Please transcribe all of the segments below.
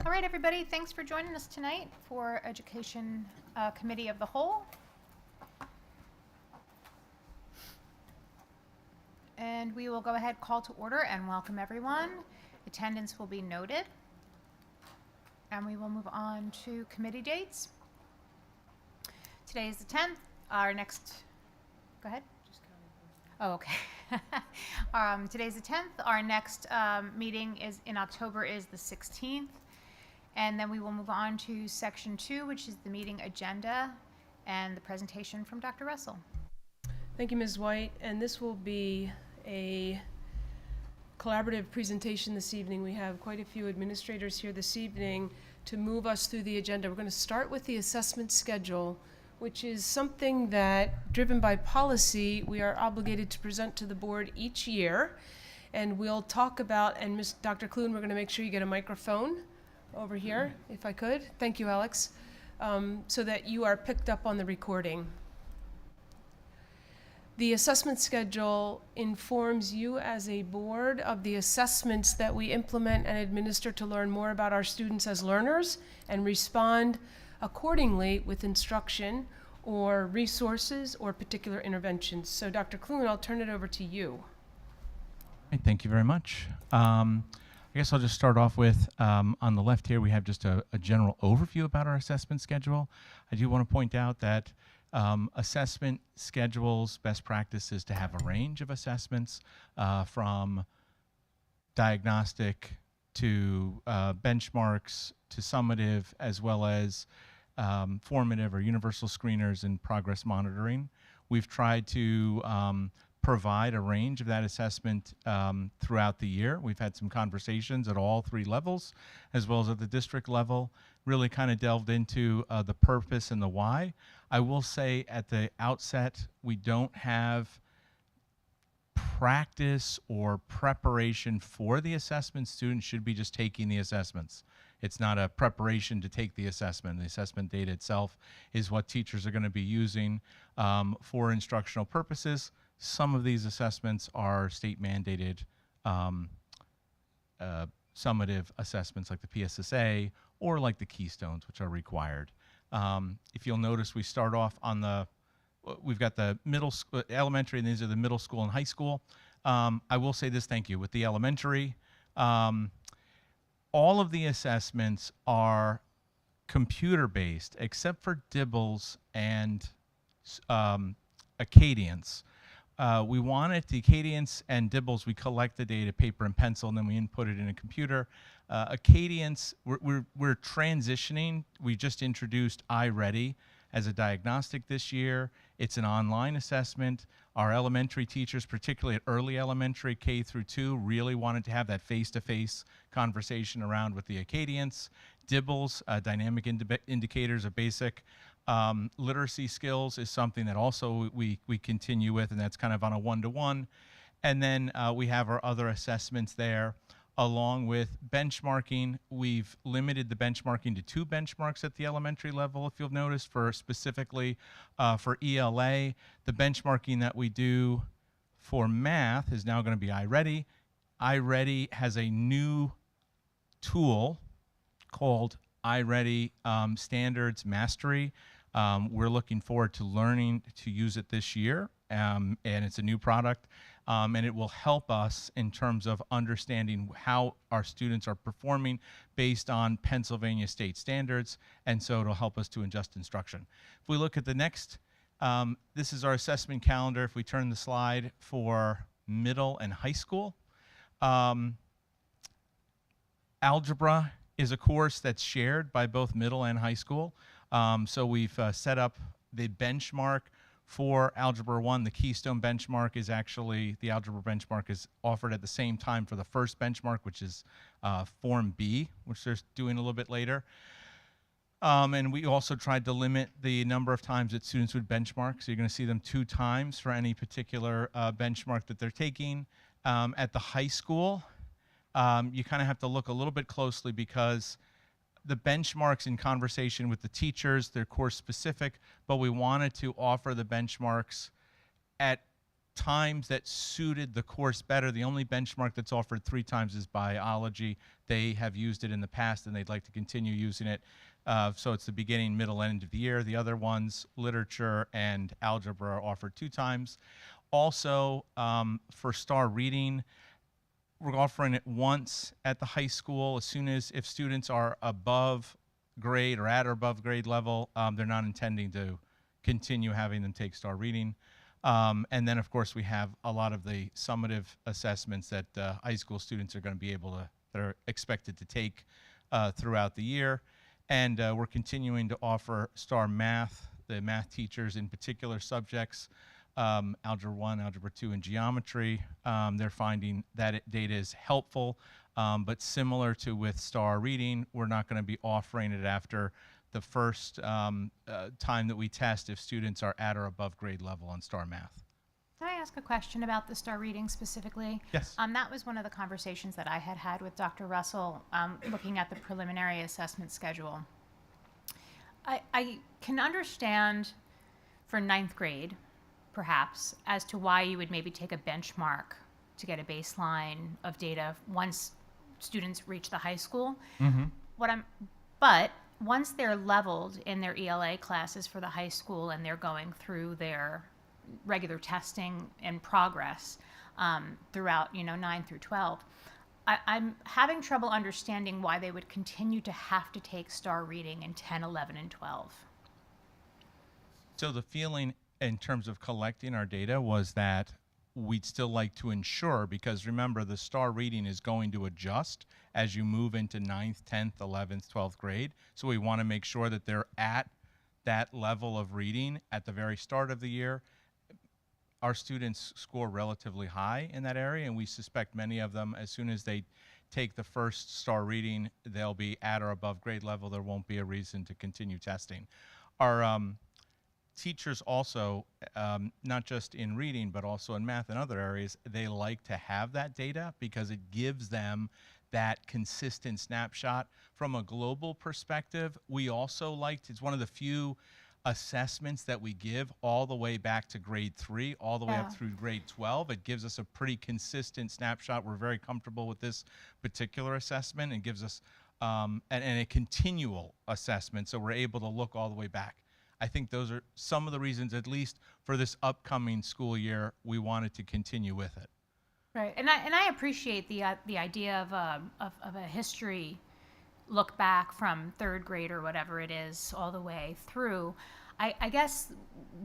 All right, everybody, thanks for joining us tonight for Education Committee of the Whole. And we will go ahead, call to order, and welcome everyone. Attendance will be noted. And we will move on to committee dates. Today is the 10th. Our next, go ahead. Oh, okay. Today's the 10th. Our next meeting is in October is the 16th. And then we will move on to section 2, which is the meeting agenda and the presentation from Dr. Russell. Thank you, Ms. White. And this will be a collaborative presentation this evening. We have quite a few administrators here this evening to move us through the agenda. We're going to start with the assessment schedule, which is something that, driven by policy, we are obligated to present to the board each year. And we'll talk about, and Dr. Clune, we're going to make sure you get a microphone over here, if I could. Thank you, Alex, so that you are picked up on the recording. The assessment schedule informs you as a board of the assessments that we implement and administer to learn more about our students as learners and respond accordingly with instruction or resources or particular interventions. So Dr. Clune, I'll turn it over to you. Thank you very much. I guess I'll just start off with, on the left here, we have just a general overview about our assessment schedule. I do want to point out that assessment schedules, best practice is to have a range of assessments from diagnostic to benchmarks to summative, as well as formative or universal screeners and progress monitoring. We've tried to provide a range of that assessment throughout the year. We've had some conversations at all three levels, as well as at the district level, really kind of delved into the purpose and the why. I will say at the outset, we don't have practice or preparation for the assessment. Students should be just taking the assessments. It's not a preparation to take the assessment. The assessment data itself is what teachers are going to be using for instructional purposes. Some of these assessments are state mandated summative assessments like the PSSA or like the Keystones, which are required. If you'll notice, we start off on we've got the middle school, elementary, and these are the middle school and high school. I will say this, thank you. With the elementary, all of the assessments are computer-based, except for Dibbles and Acadience. We wanted the Acadience and Dibbles, we collect the data paper and pencil, and then we input it in a computer. Acadience, we're transitioning. We just introduced iReady as a diagnostic this year. It's an online assessment. Our elementary teachers, particularly at early elementary, K through 2, really wanted to have that face-to-face conversation around with the Acadience. Dibbles, dynamic indicators of basic literacy skills is something that also we continue with, and that's kind of on a one-to-one. And then we have our other assessments there, along with benchmarking. We've limited the benchmarking to 2 benchmarks at the elementary level, if you'll notice, for specifically for ELA. The benchmarking that we do for math is now going to be iReady. iReady has a new tool called iReady Standards Mastery. We're looking forward to learning to use it this year, and it's a new product, and it will help us in terms of understanding how our students are performing based on Pennsylvania state standards, and so it'll help us to adjust instruction. If we look at the next, this is our assessment calendar. If we turn the slide for middle and high school, algebra is a course that's shared by both middle and high school. So we've set up the benchmark for Algebra 1. The Keystone benchmark is actually, the algebra benchmark is offered at the same time for the first benchmark, which is Form B, which they're doing a little bit later. And we also tried to limit the number of times that students would benchmark. So you're going to see them 2 times for any particular benchmark that they're taking. At the high school, you kind of have to look a little bit closely because the benchmarks in conversation with the teachers, they're course specific, but we wanted to offer the benchmarks at times that suited the course better. The only benchmark that's offered 3 times is biology. They have used it in the past and they'd like to continue using it. So it's the beginning, middle, end of the year. The other ones, literature and algebra, are offered 2 times. Also, for STAR reading, we're offering it once at the high school. As soon as, if students are above grade or at or above grade level, they're not intending to continue having them take STAR reading. And then, of course, we have a lot of the summative assessments that high school students are going to be able to, that are expected to take throughout the year. And we're continuing to offer STAR math, the math teachers in particular subjects, Algebra 1, Algebra 2, and Geometry. They're finding that data is helpful, but similar to with STAR reading, we're not going to be offering it after the first time that we test if students are at or above grade level on STAR math. Can I ask a question about the STAR reading specifically? Yes. That was one of the conversations that I had with Dr. Russell, looking at the preliminary assessment schedule. I can understand for 9th grade, perhaps, as to why you would maybe take a benchmark to get a baseline of data once students reach the high school. But once they're leveled in their ELA classes for the high school and they're going through their regular testing and progress throughout, 9 through 12, I'm having trouble understanding why they would continue to have to take STAR reading in 10, 11, and 12. So the feeling in terms of collecting our data was that we'd still like to ensure, because remember, the STAR reading is going to adjust as you move into 9th, 10th, 11th, 12th grade. So we want to make sure that they're at that level of reading at the very start of the year. Our students score relatively high in that area, and we suspect many of them, as soon as they take the first STAR reading, they'll be at or above grade level. There won't be a reason to continue testing. Our teachers also, not just in reading, but also in math and other areas, they like to have that data because it gives them that consistent snapshot. From a global perspective, we also liked, it's one of the few assessments that we give all the way back to grade 3, all the way up through grade 12. It gives us a pretty consistent snapshot. We're very comfortable with this particular assessment. It gives us and a continual assessment, so we're able to look all the way back. I think those are some of the reasons, at least for this upcoming school year, we wanted to continue with it. Right, and I appreciate the idea of a history look back from 3rd grade or whatever it is all the way through. I guess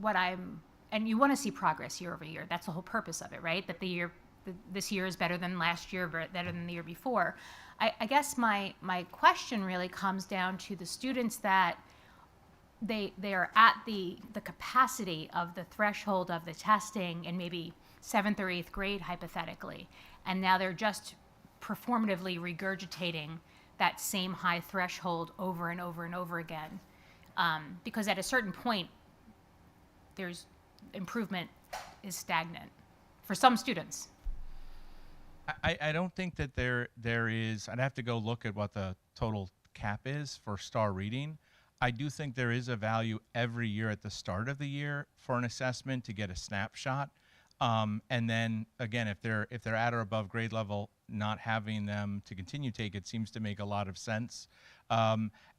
and you want to see progress year over year. That's the whole purpose of it, right? That this year is better than last year, better than the year before. I guess my question really comes down to the students that they are at the capacity of the threshold of the testing in maybe 7th or 8th grade, hypothetically, and now they're just performatively regurgitating that same high threshold over and over and over again. Because at a certain point, there's improvement is stagnant for some students. I don't think that there is, I'd have to go look at what the total cap is for STAR reading. I do think there is a value every year at the start of the year for an assessment to get a snapshot. And then again, if they're at or above grade level, not having them to continue take it seems to make a lot of sense.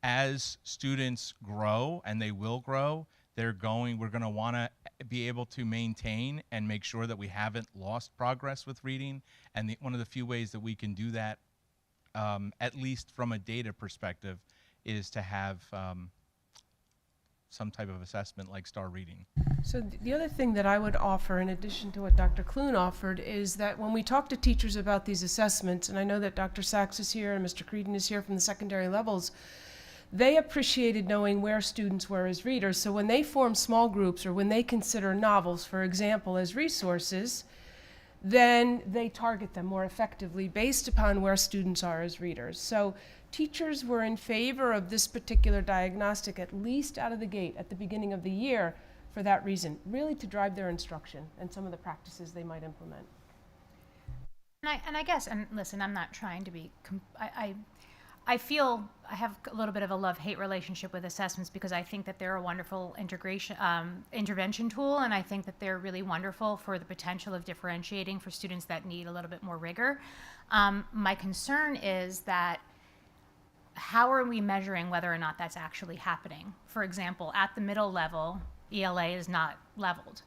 As students grow, and they will grow, we're going to want to be able to maintain and make sure that we haven't lost progress with reading. And one of the few ways that we can do that, at least from a data perspective, is to have some type of assessment like STAR reading. So the other thing that I would offer, in addition to what Dr. Clune offered, is that when we talk to teachers about these assessments, and I know that Dr. Sachs is here and Mr. Creedon is here from the secondary levels, they appreciated knowing where students were as readers. So when they form small groups, or when they consider novels, for example, as resources, then they target them more effectively based upon where students are as readers. So teachers were in favor of this particular diagnostic, at least out of the gate at the beginning of the year, for that reason, really to drive their instruction and some of the practices they might implement. And I guess, and listen, I'm not trying to be, I feel I have a little bit of a love-hate relationship with assessments because I think that they're a wonderful intervention tool, and I think that they're really wonderful for the potential of differentiating for students that need a little bit more rigor. My concern is that how are we measuring whether or not that's actually happening? For example, at the middle level, ELA is not leveled.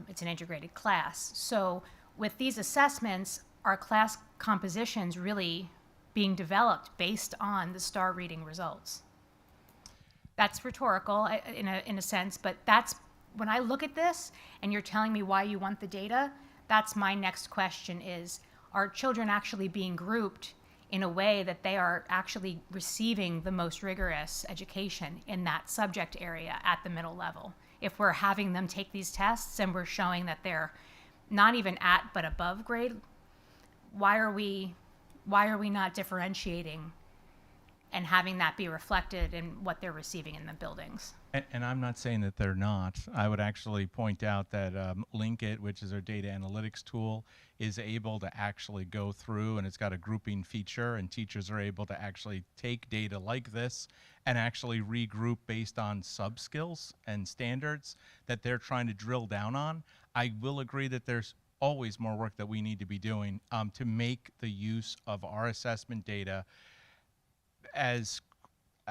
It's an integrated class. So with these assessments, are class compositions really being developed based on the STAR reading results? That's rhetorical in a sense, but that's, when I look at this and you're telling me why you want the data, that's my next question is, are children actually being grouped in a way that they are actually receiving the most rigorous education in that subject area at the middle level? If we're having them take these tests and we're showing that they're not even at but above grade, why are we not differentiating and having that be reflected in what they're receiving in the buildings? And I'm not saying that they're not. I would actually point out that Linkit, which is our data analytics tool, is able to actually go through, and it's got a grouping feature, and teachers are able to actually take data like this and actually regroup based on sub-skills and standards that they're trying to drill down on. I will agree that there's always more work that we need to be doing to make the use of our assessment data as,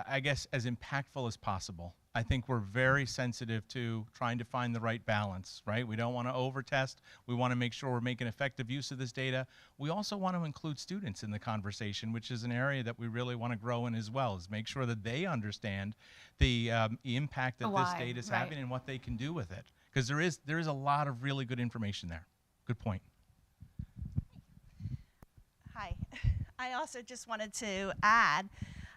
I guess, as impactful as possible. I think we're very sensitive to trying to find the right balance, right? We don't want to over-test. We want to make sure we're making effective use of this data. We also want to include students in the conversation, which is an area that we really want to grow in as well, is make sure that they understand the impact that this data is having and what they can do with it. Because there is a lot of really good information there. Good point. Hi. I also just wanted to add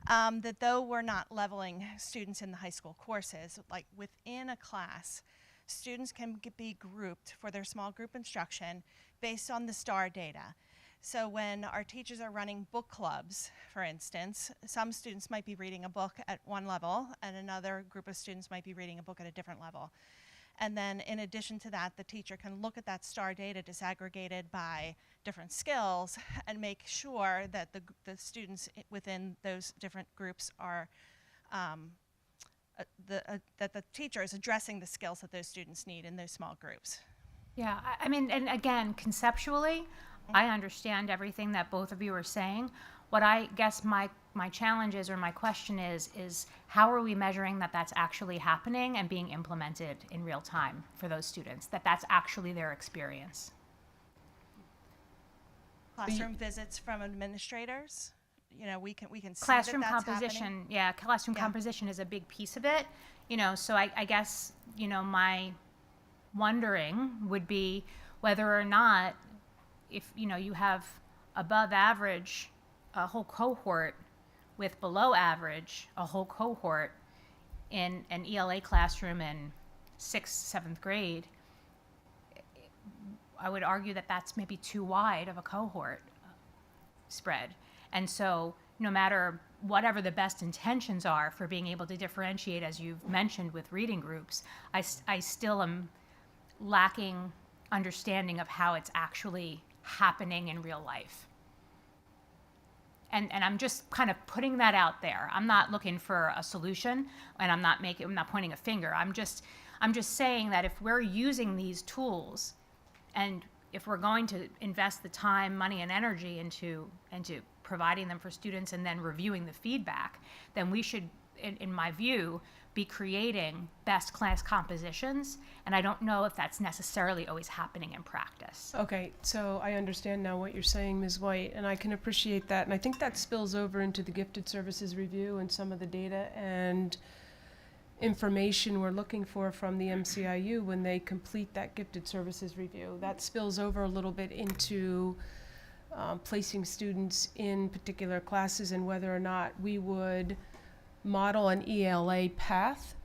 that though we're not leveling students in the high school courses, like within a class, students can be grouped for their small group instruction based on the STAR data. So when our teachers are running book clubs, for instance, some students might be reading a book at one level and another group of students might be reading a book at a different level. And then in addition to that, the teacher can look at that STAR data disaggregated by different skills and make sure that the students within those different groups are, that the teacher is addressing the skills that those students need in those small groups. Yeah, I mean, and again, conceptually, I understand everything that both of you are saying. What I guess my challenge is, or my question is how are we measuring that that's actually happening and being implemented in real time for those students, that that's actually their experience? Classroom visits from administrators. You know, we can see Classroom that that's composition, happening. yeah, classroom Yeah. composition is a big piece of it. You know, so I guess, you know, my wondering would be whether or not, if, you know, you have above average a whole cohort with below average a whole cohort in an ELA classroom in 6th, 7th grade, I would argue that that's maybe too wide of a cohort spread. And so no matter whatever the best intentions are for being able to differentiate, as you've mentioned with reading groups, I still am lacking understanding of how it's actually happening in real life. And I'm just kind of putting that out there. I'm not looking for a solution, and I'm not pointing a finger. I'm just saying that if we're using these tools, and if we're going to invest the time, money, and energy into providing them for students and then reviewing the feedback, then we should, in my view, be creating best class compositions. And I don't know if that's necessarily always happening in practice. Okay, so I understand now what you're saying, Ms. White, and I can appreciate that. And I think that spills over into the gifted services review and some of the data and information we're looking for from the MCIU when they complete that gifted services review. That spills over a little bit into placing students in particular classes and whether or not we would model an ELA path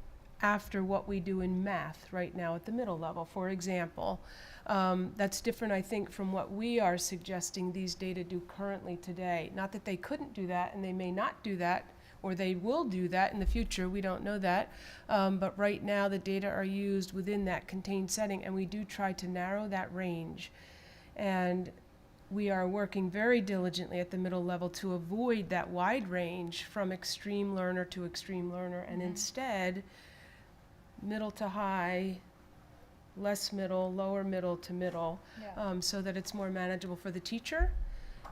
after what we do in math right now at the middle level, for example. That's different, I think, from what we are suggesting these data do currently today. Not that they couldn't do that, and they may not do that, or they will do that in the future, we don't know that. But right now, the data are used within that contained setting, and we do try to narrow that range. And we are working very diligently at the middle level to avoid that wide range from extreme learner to extreme learner, and instead, middle to high, less middle, lower middle to middle, so that it's more manageable for the teacher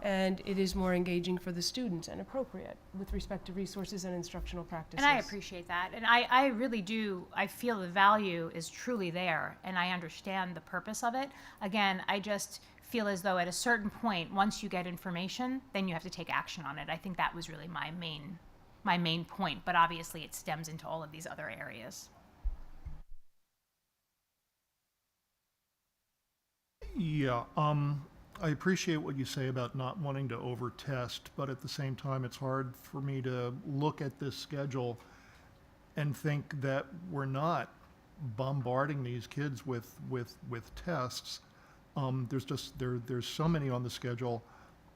and it is more engaging for the students and appropriate with respect to resources and instructional practices. And I appreciate that. And I really do, I feel the value is truly there, and I understand the purpose of it. Again, I just feel as though at a certain point, once you get information, then you have to take action on it. I think that was really my main point, but obviously it stems into all of these other areas. Yeah, I appreciate what you say about not wanting to over-test, but at the same time, it's hard for me to look at this schedule and think that we're not bombarding these kids with tests. There's so many on the schedule,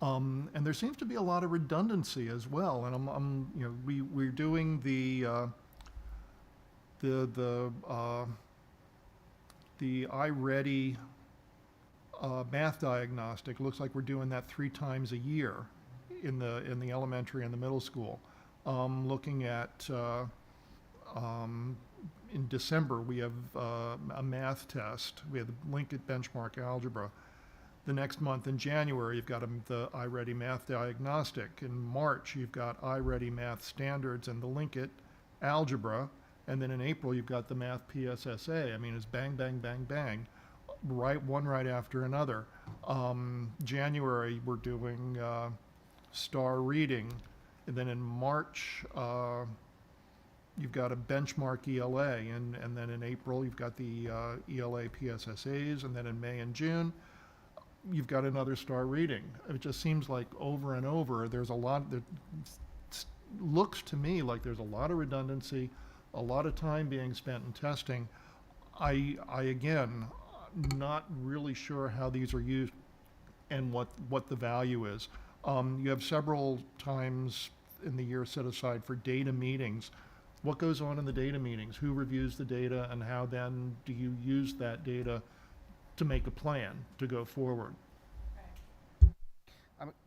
and there seems to be a lot of redundancy as well. And we're doing the iReady math diagnostic. Looks like we're doing that 3 times a year in the elementary and the middle school. Looking at in December, we have a math test. We have the Linked Benchmark Algebra. The next month in January, you've got the iReady Math Diagnostic. In March, you've got iReady Math Standards and the Linked Algebra. And then in April, you've got the Math PSSA. I mean, it's bang, bang, bang, bang, one right after another. January, we're doing STAR Reading. And then in March, you've got a benchmark ELA, and then in April you've got the ELA PSSAs, and then in May and June you've got another STAR Reading. It just seems like over and over there's a lot, looks to me like there's a lot of redundancy, a lot of time being spent in testing. I again, not really sure how these are used and what the value is. You have several times in the year set aside for data meetings. What goes on in the data meetings? Who reviews the data, and how then do you use that data to make a plan to go forward?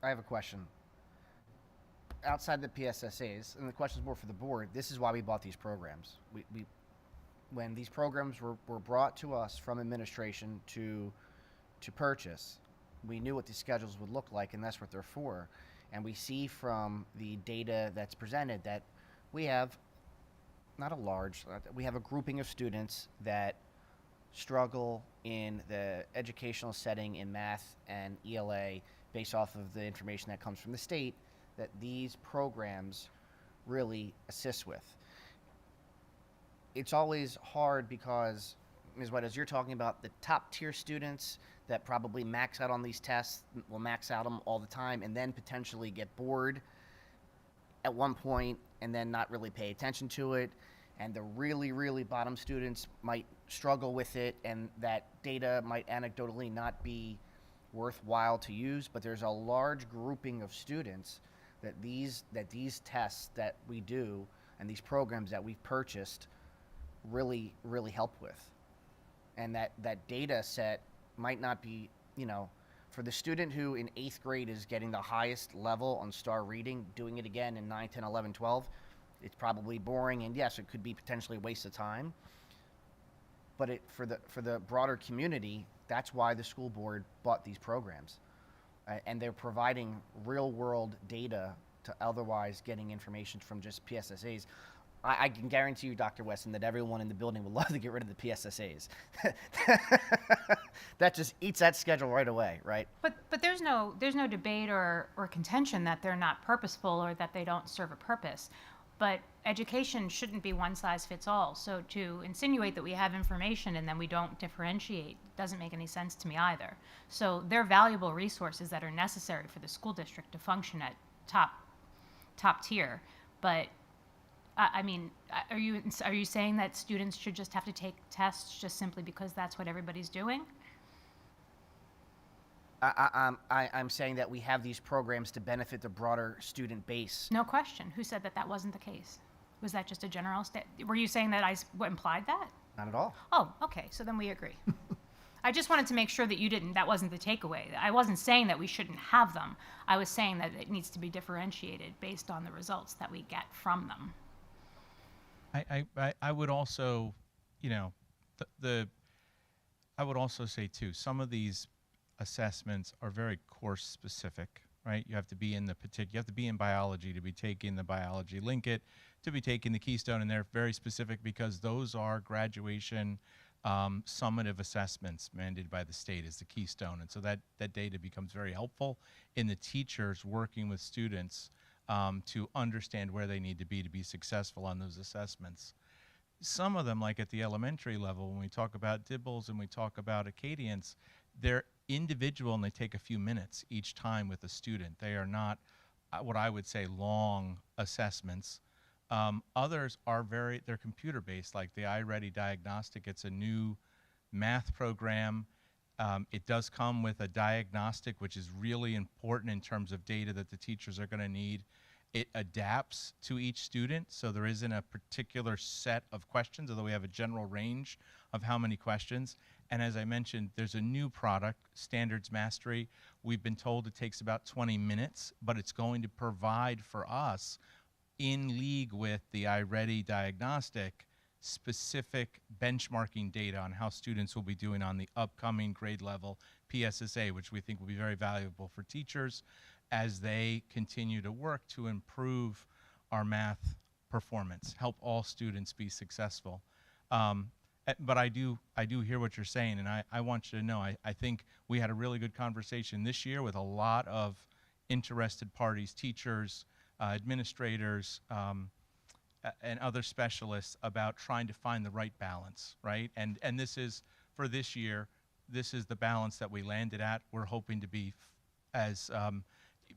I have a question. Outside the PSSAs, and the question is more for the board, this is why we bought these programs. When these programs were brought to us from administration to purchase, we knew what these schedules would look like, and that's what they're for. And we see from the data that's presented that we have we have a grouping of students that struggle in the educational setting in math and ELA based off of the information that comes from the state that these programs really assist with. It's always hard because, Ms. White, as you're talking about the top tier students that probably max out on these tests, will max out them all the time and then potentially get bored at one point and then not really pay attention to it. And the really, really bottom students might struggle with it, and that data might anecdotally not be worthwhile to use, but there's a large grouping of students that these tests that we do and these programs that we've purchased really, really help with. And that data set might not be, for the student who in 8th grade is getting the highest level on STAR Reading, doing it again in 9, 10, 11, 12, it's probably boring, and yes, it could be potentially a waste of time. But for the broader community, that's why the school board bought these programs. And they're providing real-world data to otherwise getting information from just PSSAs. I can guarantee you, Dr. Weston, that everyone in the building would love to get rid of the PSSAs. That just eats that schedule right away, right? But there's no debate or contention that they're not purposeful or that they don't serve a purpose. But education shouldn't be one size fits all. So to insinuate that we have information and then we don't differentiate doesn't make any sense to me either. So they're valuable resources that are necessary for the school district to function at top tier. But I mean, are you saying that students should just have to take tests just simply because that's what everybody's doing? I'm saying that we have these programs to benefit the broader student base. No question. Who said that wasn't the case? Was that just a general statement? Were you saying that I implied that? Not at all. Oh, okay. So then we agree. I just wanted to make sure that that wasn't the takeaway. I wasn't saying that we shouldn't have them. I was saying that it needs to be differentiated based on the results that we get from them. I would also, you know, I would also say too, some of these assessments are very course specific, right? You have to be in you have to be in biology to be taking the biology link it, to be taking the Keystone, and they're very specific because those are graduation summative assessments mandated by the state as the Keystone. And so that data becomes very helpful in the teachers working with students to understand where they need to be successful on those assessments. Some of them, like at the elementary level, when we talk about Dibbles and we talk about Acadience, they're individual and they take a few minutes each time with a student. They are not what I would say long assessments. Others are they're computer based, like the iReady diagnostic. It's a new math program. It does come with a diagnostic, which is really important in terms of data that the teachers are going to need. It adapts to each student, so there isn't a particular set of questions, although we have a general range of how many questions. And as I mentioned, there's a new product, Standards Mastery. We've been told it takes about 20 minutes, but it's going to provide for us, in league with the iReady diagnostic, specific benchmarking data on how students will be doing on the upcoming grade level PSSA, which we think will be very valuable for teachers as they continue to work to improve our math performance, help all students be successful. But I do hear what you're saying, and I want you to know, I think we had a really good conversation this year with a lot of interested parties, teachers, administrators, and other specialists about trying to find the right balance, right? And this is, for this year, this is the balance that we landed at. We're hoping to be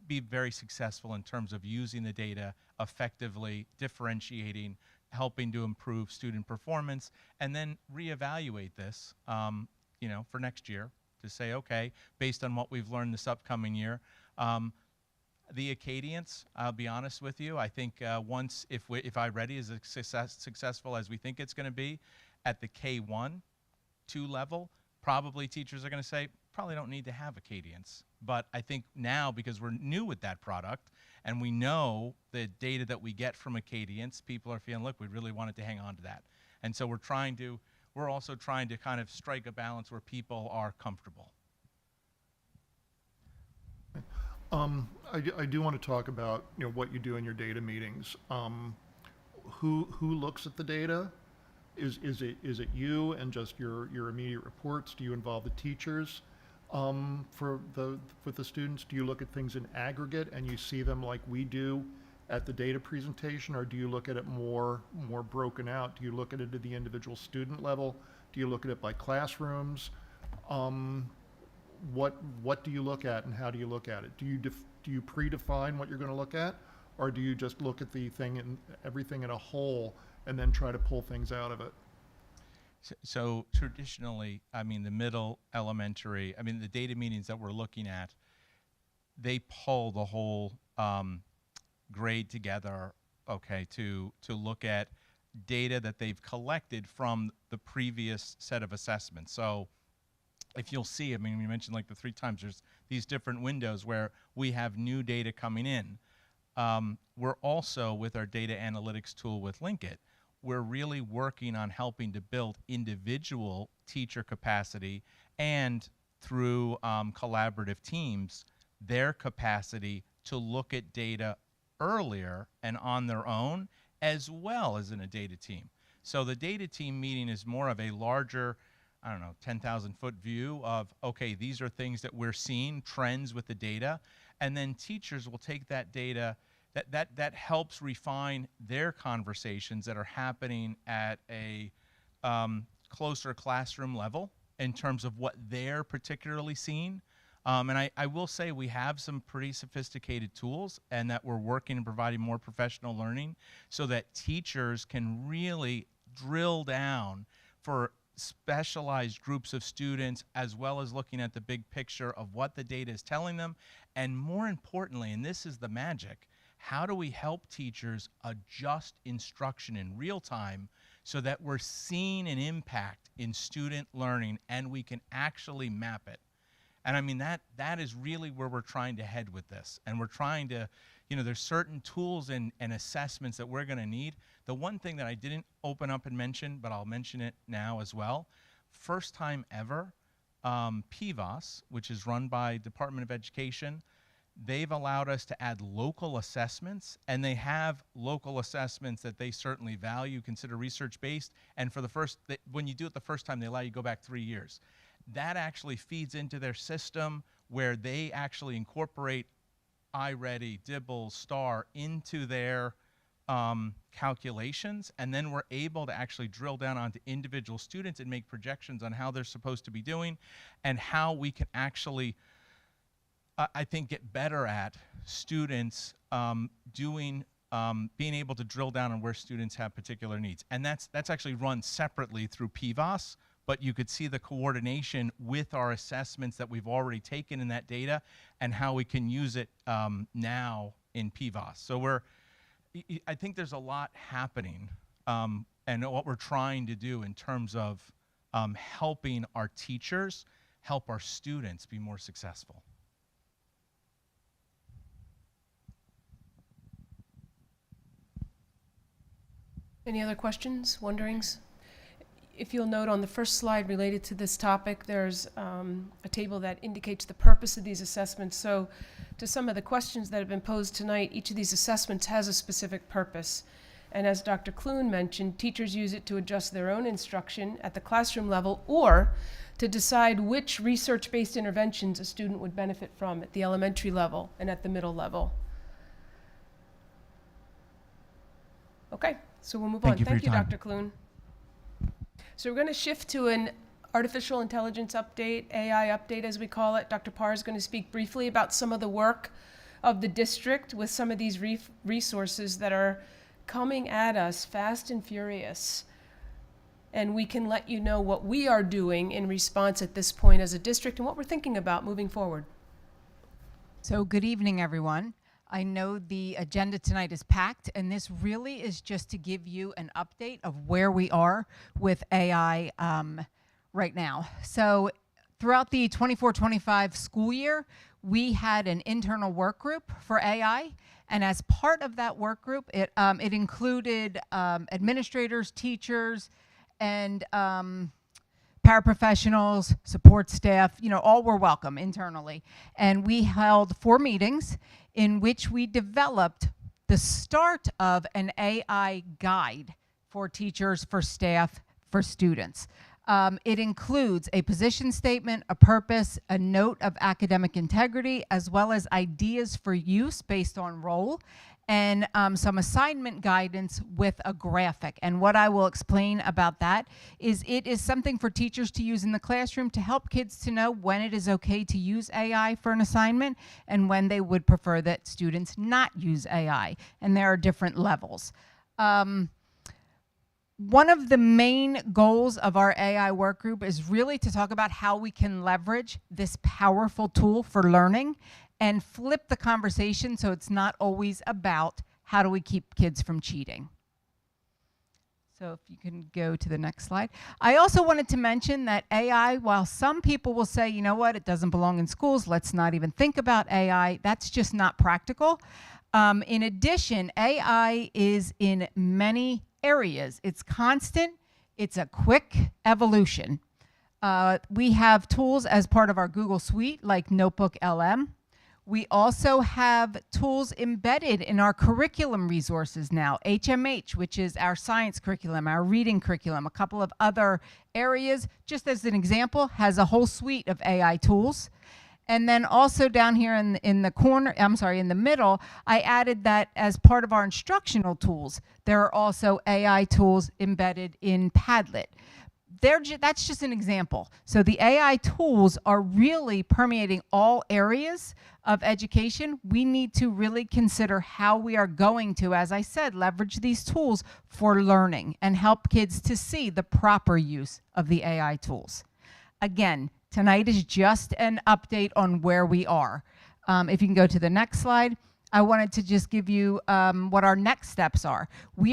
be very successful in terms of using the data effectively, differentiating, helping to improve student performance, and then reevaluate this, you know, for next year to say, okay, based on what we've learned this upcoming year. The Acadience, I'll be honest with you, I think if iReady is successful as we think it's going to be at the K1, 2 level, probably teachers are going to say, probably don't need to have Acadience. But I think now, because we're new with that product and we know the data that we get from Acadience, people are feeling, look, we really wanted to hang on to that. And so we're also trying to kind of strike a balance where people are comfortable. I do want to talk about, you know, what you do in your data meetings. Who looks at the data? Is it you and just your immediate reports? Do you involve the teachers for the students? Do you look at things in aggregate and you see them like we do at the data presentation, or do you look at it more broken out? Do you look at it at the individual student level? Do you look at it by classrooms? What do you look at and how do you look at it? Do you predefine what you're going to look at, or do you just look at the thing and everything in a whole and then try to pull things out of it? So traditionally, I mean, the middle, elementary, I mean, the data meetings that we're looking at, they pull the whole grade together, okay, to look at data that they've collected from the previous set of assessments. So if you'll see, I mean, we mentioned like the 3 times, there's these different windows where we have new data coming in. We're also, with our data analytics tool with Linkit, we're really working on helping to build individual teacher capacity and through collaborative teams, their capacity to look at data earlier and on their own, as well as in a data team. So the data team meeting is more of a larger, I don't know, 10,000-foot view of, okay, these are things that we're seeing, trends with the data, and then teachers will take that data, that helps refine their conversations that are happening at a closer classroom level in terms of what they're particularly seeing. And I will say we have some pretty sophisticated tools, and that we're working and providing more professional learning so that teachers can really drill down for specialized groups of students, as well as looking at the big picture of what the data is telling them. And more importantly, and this is the magic, how do we help teachers adjust instruction in real time so that we're seeing an impact in student learning and we can actually map it. And I mean, that is really where we're trying to head with this. And we're trying to, there's certain tools and assessments that we're going to need. The one thing that I didn't open up and mention, but I'll mention it now as well, first time ever, PVSD, which is run by Department of Education, they've allowed us to add local assessments, and they have local assessments that they certainly value, consider research-based, and for the when you do it the first time, they allow you to go back 3 years. That actually feeds into their system where they actually incorporate iReady, DIBELS, STAR into their calculations, and then we're able to actually drill down onto individual students and make projections on how they're supposed to be doing and how we can actually, I think, get better at students being able to drill down on where students have particular needs. And that's actually run separately through PVSD, but you could see the coordination with our assessments that we've already taken in that data and how we can use it now in PVSD. So I think there's a lot happening and what we're trying to do in terms of helping our teachers help our students be more successful. Any other questions, wonderings? If you'll note on the first slide related to this topic, there's a table that indicates the purpose of these assessments. So to some of the questions that have been posed tonight, each of these assessments has a specific purpose. And as Dr. Clune mentioned, teachers use it to adjust their own instruction at the classroom level or to decide which research-based interventions a student would benefit from at the elementary level and at the middle level. Okay, so we'll move on. Thank you for your time. Dr. Clune. So we're going to shift to an artificial intelligence update, AI update as we call it. Dr. Parr is going to speak briefly about some of the work of the district with some of these resources that are coming at us fast and furious. And we can let you know what we are doing in response at this point as a district and what we're thinking about moving forward. So good evening, everyone. I know the agenda tonight is packed, and this really is just to give you an update of where we are with AI right now. So throughout the 24-25 school year, we had an internal work group for AI, and as part of that work group, it included administrators, teachers, and paraprofessionals, support staff, all were welcome internally. And we held 4 meetings in which we developed the start of an AI guide for teachers, for staff, for students. It includes a position statement, a purpose, a note of academic integrity, as well as ideas for use based on role, and some assignment guidance with a graphic. And what I will explain about that is it is something for teachers to use in the classroom to help kids to know when it is okay to use AI for an assignment and when they would prefer that students not use AI. And there are different levels. One of the main goals of our AI work group is really to talk about how we can leverage this powerful tool for learning and flip the conversation so it's not always about how do we keep kids from cheating. So if you can go to the next slide. I also wanted to mention that AI, while some people will say, you know what, it doesn't belong in schools, let's not even think about AI, that's just not practical. In addition, AI is in many areas. It's constant, it's a quick evolution. We have tools as part of our Google Suite like Notebook LM. We also have tools embedded in our curriculum resources now, HMH, which is our science curriculum, our reading curriculum, a couple of other areas, just as an example, has a whole suite of AI tools. And then also down here in the corner, in the middle, I added that as part of our instructional tools, there are also AI tools embedded in Padlet. That's just an example. So the AI tools are really permeating all areas of education. We need to really consider how we are going to, as I said, leverage these tools for learning and help kids to see the proper use of the AI tools. Again, tonight is just an update on where we are. If you can go to the next slide. I wanted to just give you what our next steps are. We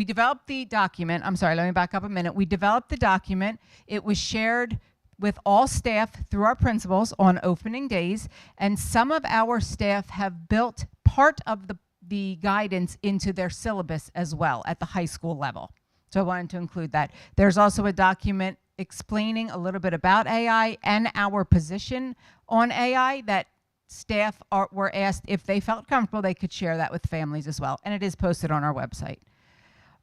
developed the document. I'm sorry, let me back up a minute. We developed the document. It was shared with all staff through our principals on opening days, and some of our staff have built part of the guidance into their syllabus as well at the high school level. So I wanted to include that. There's also a document explaining a little bit about AI and our position on AI that staff were asked if they felt comfortable, they could share that with families as well. And it is posted on our website.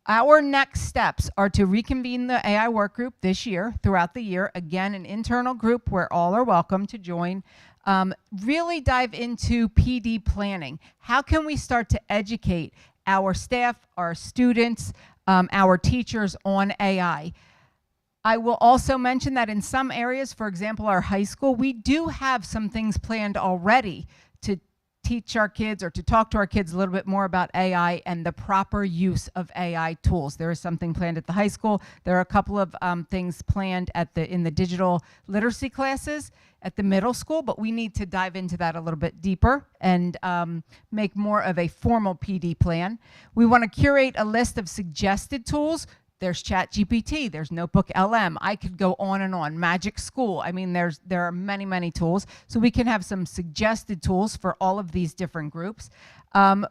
Our next steps are to reconvene the AI work group this year, throughout the year. Again, an internal group where all are welcome to join. Really dive into PD planning. How can we start to educate our staff, our students, our teachers on AI? I will also mention that in some areas, for example, our high school, we do have some things planned already to teach our kids or to talk to our kids a little bit more about AI and the proper use of AI tools. There is something planned at the high school. There are a couple of things planned in the digital literacy classes at the middle school, but we need to dive into that a little bit deeper and make more of a formal PD plan. We want to curate a list of suggested tools. There's ChatGPT, there's Notebook LM. I could go on and on. Magic School. I mean, there are many, many tools. So we can have some suggested tools for all of these different groups.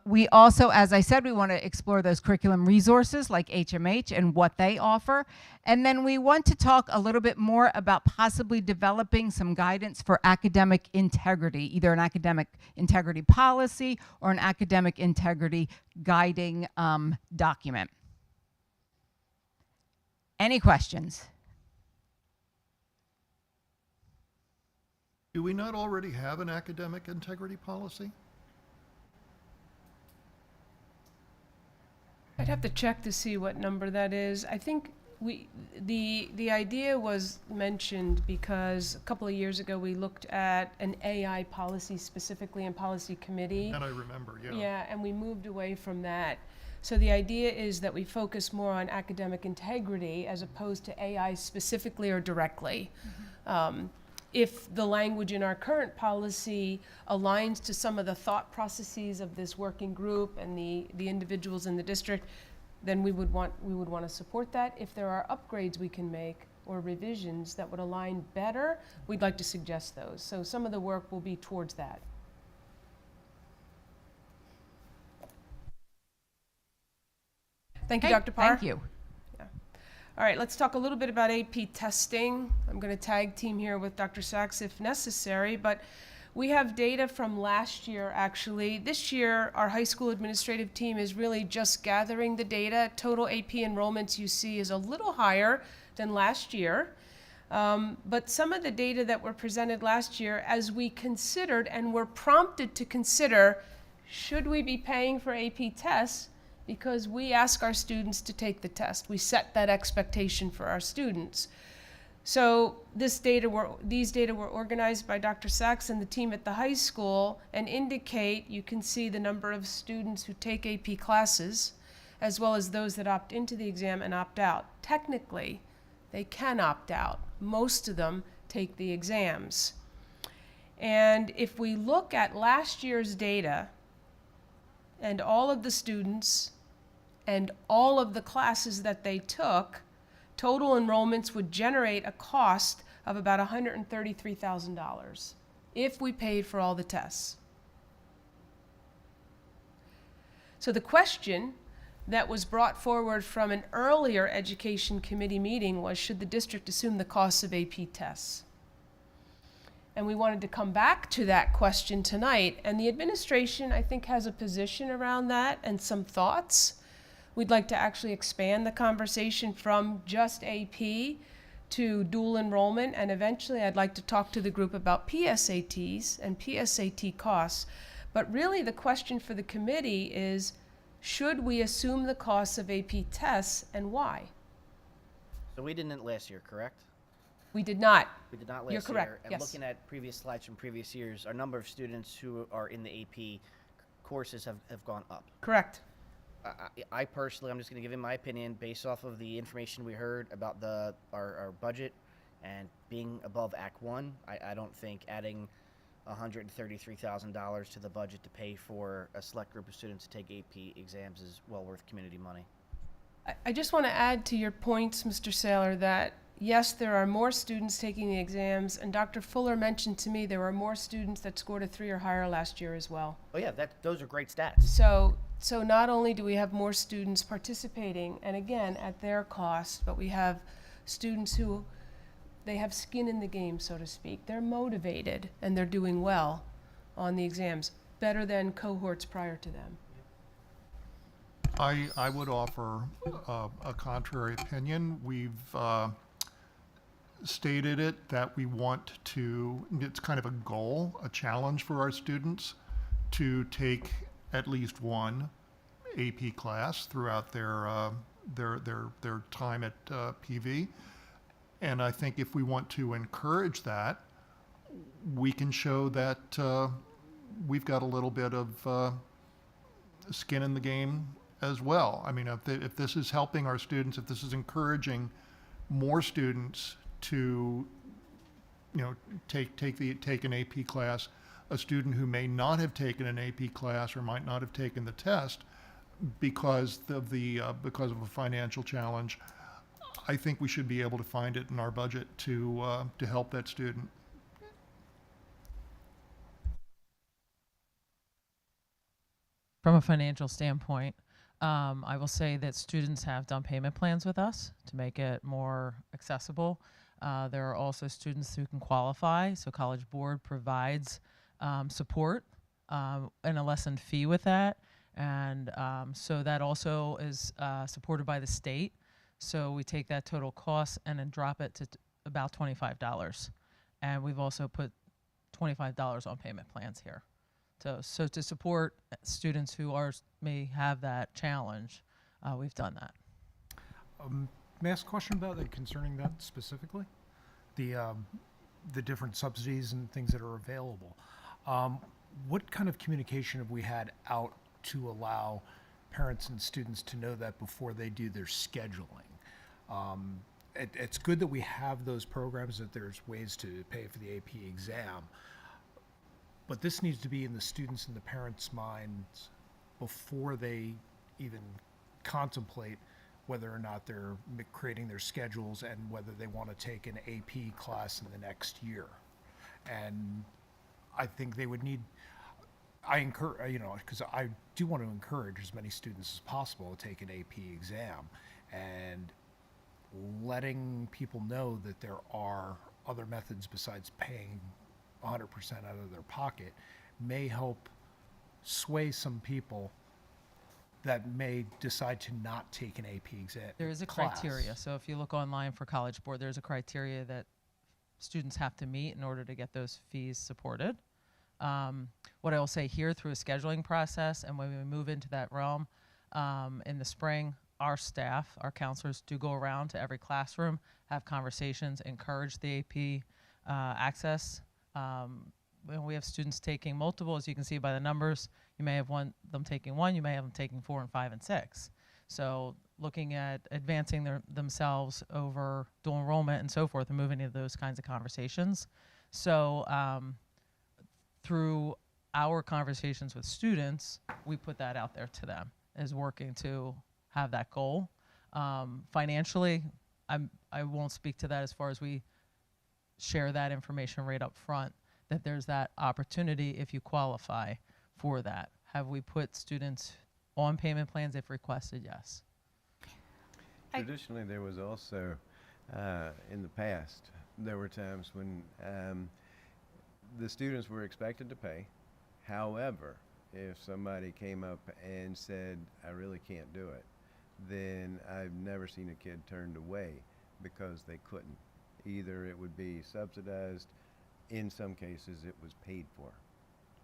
We also, as I said, we want to explore those curriculum resources like HMH and what they offer. And then we want to talk a little bit more about possibly developing some guidance for academic integrity, either an academic integrity policy or an academic integrity guiding document. Any questions? Do we not already have an academic integrity policy? I'd have to check to see what number that is. I think the idea was mentioned because a couple of years ago we looked at an AI policy specifically in policy committee. And I remember, yeah. Yeah, and we moved away from that. So the idea is that we focus more on academic integrity as opposed to AI specifically or directly. If the language in our current policy aligns to some of the thought processes of this working group and the individuals in the district, then we would want to support that. If there are upgrades we can make or revisions that would align better, we'd like to suggest those. So some of the work will be towards that. Thank you, Okay, Dr. Parr. Thank you. All right, let's talk a little bit about AP testing. I'm going to tag team here with Dr. Sachs if necessary, but we have data from last year, actually. This year, our high school administrative team is really just gathering the data. Total AP enrollments you see is a little higher than last year. But some of the data that were presented last year, as we considered and were prompted to consider, should we be paying for AP tests? Because we ask our students to take the test. We set that expectation for our students. So these data were organized by Dr. Sachs and the team at the high school and indicate, you can see the number of students who take AP classes, as well as those that opt into the exam and opt out. Technically, they can opt out. Most of them take the exams. And if we look at last year's data and all of the students and all of the classes that they took, total enrollments would generate a cost of about $133,000 if we paid for all the tests. So the question that was brought forward from an earlier education committee meeting was, should the district assume the costs of AP tests? And we wanted to come back to that question tonight, and the administration, I think, has a position around that and some thoughts. We'd like to actually expand the conversation from just AP to dual enrollment, and eventually I'd like to talk to the group about PSATs and PSAT costs. But really the question for the committee is, should we assume the costs of AP tests and why? So we didn't last year, correct? We did not. We did not last You're correct, year. And yes. looking at previous slides from previous years, our number of students who are in the AP courses have gone up. Correct. I personally, I'm just going to give you my opinion based off of the information we heard about our budget and being above Act 1. I don't think adding $133,000 to the budget to pay for a select group of students to take AP exams is well worth community money. I just want to add to your points, Mr. Saylor, that yes, there are more students taking the exams, and Dr. Fuller mentioned to me there were more students that scored a 3 or higher last year as well. Oh yeah, those are great stats. So not only do we have more students participating, and again, at their cost, but we have students who, they have skin in the game, so to speak. They're motivated, and they're doing well on the exams, better than cohorts prior to them. I would offer a contrary opinion. We've stated it that we want to, it's kind of a goal, a challenge for our students to take at least one AP class throughout their time at PV. And I think if we want to encourage that, we can show that we've got a little bit of skin in the game as well. I mean, if this is helping our students, if this is encouraging more students to, take an AP class, a student who may not have taken an AP class or might not have taken the test because of a financial challenge, I think we should be able to find it in our budget to help that student. From a financial standpoint, I will say that students have done payment plans with us to make it more accessible. There are also students who can qualify, so College Board provides support and a lesson fee with that. And so that also is supported by the state. So we take that total cost and then drop it to about $25. And we've also put $25 on payment plans here. So to support students who may have that challenge, we've done that. May I ask a question about that concerning that specifically? The different subsidies and things that are available. What kind of communication have we had out to allow parents and students to know that before they do their scheduling? It's good that we have those programs, that there's ways to pay for the AP exam, but this needs to be in the students and the parents' minds before they even contemplate whether or not they're creating their schedules and whether they want to take an AP class in the next year. And I think they would need, I encourage, because I do want to encourage as many students as possible to take an AP exam, and letting people know that there are other methods besides paying 100% out of their pocket may help sway some people that may decide to not take an AP exam. There is a criteria. So if you look online for College Board, there's a criteria that students have to meet in order to get those fees supported. What I will say here, through a scheduling process, and when we move into that realm in the spring, our staff, our counselors, do go around to every classroom, have conversations, encourage the AP access. When we have students taking multiple, as you can see by the numbers, you may have them taking one, you may have them taking 4 and 5 and 6. So looking at advancing themselves over dual enrollment and so forth, and moving into those kinds of conversations. So through our conversations with students, we put that out there to them as working to have that goal. Financially, I won't speak to that as far as we share that information right up front, that there's that opportunity if you qualify for that. Have we put students on payment plans if requested? Yes. Traditionally, there was also, in the past, there were times when the students were expected to pay. However, if somebody came up and said, I really can't do it, then I've never seen a kid turned away because they couldn't. Either it would be subsidized, in some cases it was paid for.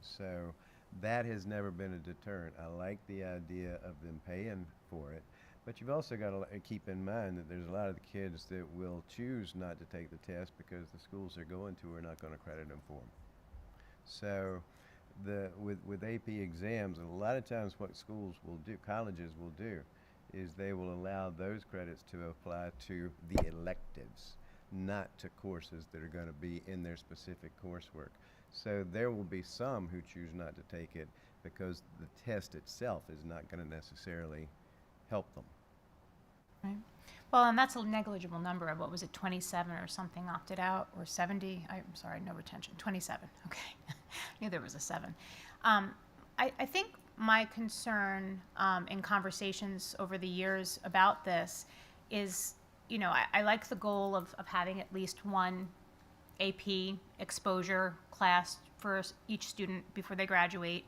So that has never been a deterrent. I like the idea of them paying for it, but you've also got to keep in mind that there's a lot of the kids that will choose not to take the test because the schools they're going to are not going to credit them for them. So with AP exams, a lot of times what schools will do, colleges will do, is they will allow those credits to apply to the electives. not to courses that are going to be in their specific coursework. So there will be some who choose not to take it because the test itself is not going to necessarily help them. Right. Well, and that's a negligible number of, what was it, 27 or something opted out, or 70? I'm sorry, no retention. 27. Okay. Knew there was a 7. I think my concern in conversations over the years about this is, you know, I like the goal of having at least one AP exposure class for each student before they graduate.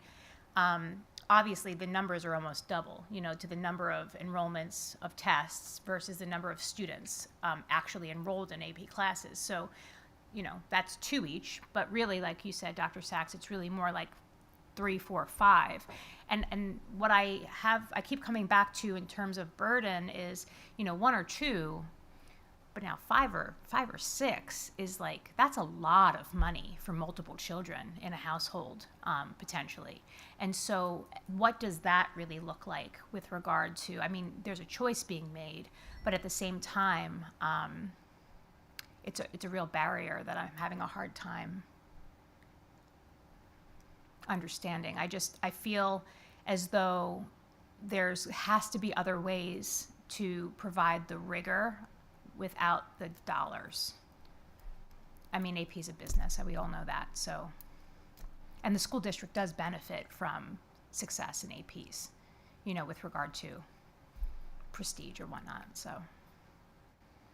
Obviously, the numbers are almost double, you know, to the number of enrollments of tests versus the number of students actually enrolled in AP classes. So, you know, that's 2 each, but really, like you said, Dr. Sachs, it's really more like 3, 4, 5. And what I keep coming back to in terms of burden is, you know, 1 or 2, but now 5 or 6 is like, that's a lot of money for multiple children in a household, potentially. And so what does that really look like with regard to, I mean, there's a choice being made, but at the same time, it's a real barrier that I'm having a hard time understanding. I feel as though has to be other ways to provide the rigor without the dollars. I mean, AP is a business, and we all know that. So, and the school district does benefit from success in APs, you know, with regard to prestige or whatnot. So,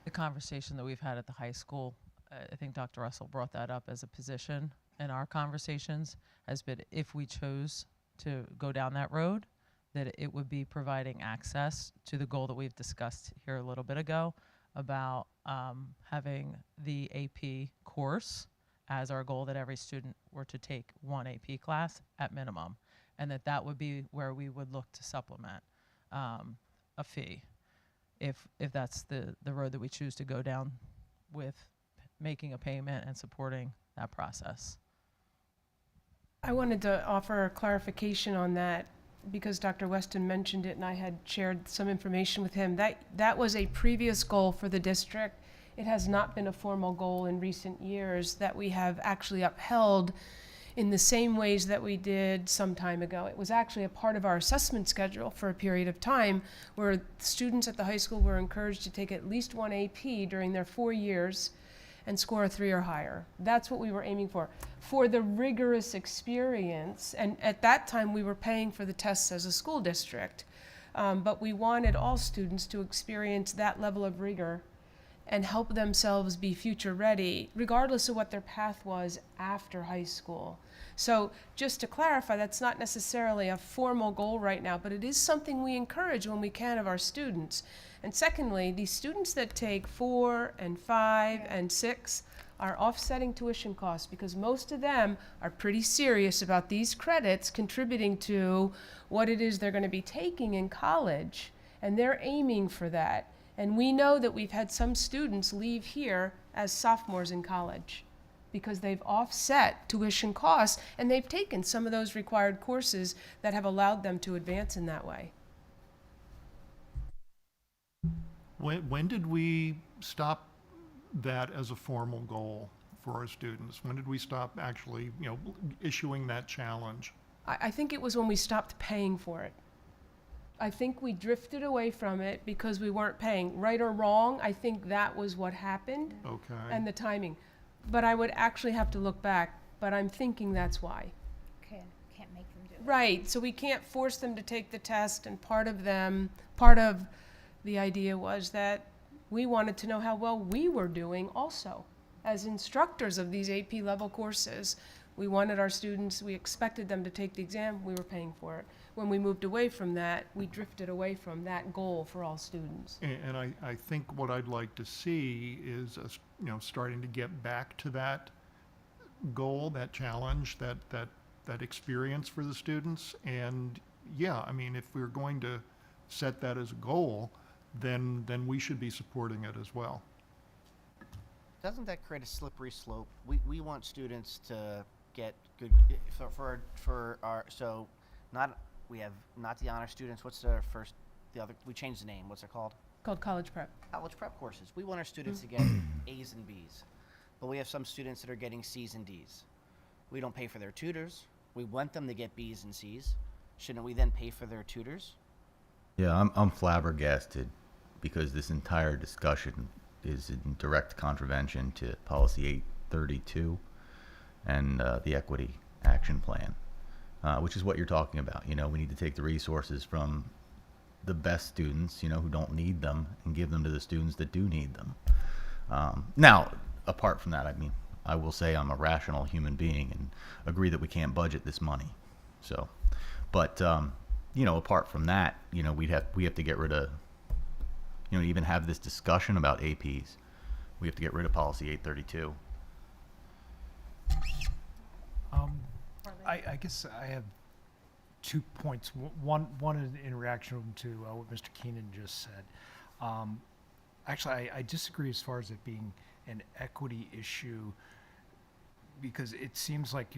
The conversation that we've had at the high school, I think Dr. Russell brought that up as a position in our conversations, has been if we chose to go down that road, that it would be providing access to the goal that we've discussed here a little bit ago about having the AP course as our goal, that every student were to take 1 AP class at minimum, and that would be where we would look to supplement a fee if that's the road that we choose to go down with making a payment and supporting that process. I wanted to offer clarification on that because Dr. Weston mentioned it and I had shared some information with him. That was a previous goal for the district. It has not been a formal goal in recent years that we have actually upheld in the same ways that we did some time ago. It was actually a part of our assessment schedule for a period of time where students at the high school were encouraged to take at least 1 AP during their 4 years and score a 3 or higher. That's what we were aiming for the rigorous experience. And at that time, we were paying for the tests as a school district. But we wanted all students to experience that level of rigor and help themselves be future ready, regardless of what their path was after high school. So just to clarify, that's not necessarily a formal goal right now, but it is something we encourage when we can of our students. And secondly, these students that take 4 and 5 and 6 are offsetting tuition costs because most of them are pretty serious about these credits contributing to what it is they're going to be taking in college, and they're aiming for that. And we know that we've had some students leave here as sophomores in college because they've offset tuition costs and they've taken some of those required courses that have allowed them to advance in that way. When did we stop that as a formal goal for our students? When did we stop actually, you know, issuing that challenge? I think it was when we stopped paying for it. I think we drifted away from it because we weren't paying. Right or wrong, I think that was what happened. Okay. And the timing. But I would actually have to look back, but I'm thinking that's why. can't make them do it. Right, so we can't force them to take the test, and part of the idea was that we wanted to know how well we were doing also. As instructors of these AP level courses, we wanted our students, we expected them to take the exam, we were paying for it. When we moved away from that, we drifted away from that goal for all students. And I think what I'd like to see is us, you know, starting to get back to that goal, that challenge, that experience for the students. And yeah, I mean, if we're going to set that as a goal, then we should be supporting it as well. Doesn't that create a slippery slope? We want students to get good for our, so not, we have not the honor students. What's the other, we changed the name. What's it called? Called college prep. college prep courses. We want our students to get A's and B's, but we have some students that are getting C's and D's. We don't pay for their tutors. We want them to get B's and C's. Shouldn't we then pay for their tutors? Yeah, I'm flabbergasted because this entire discussion is in direct contravention to Policy 832 and the Equity Action Plan, which is what you're talking about. You know, we need to take the resources from the best students, you know, who don't need them, and give them to the students that do need them. Now, apart from that, I mean, I will say I'm a rational human being and agree that we can't budget this money. So, but you know, apart from that, you know, we have to get rid of, you know, even have this discussion about APs. We have to get rid of Policy 832. I guess I have 2 points. One in reaction to what Mr. Keenan just said. Actually, I disagree as far as it being an equity issue, because it seems like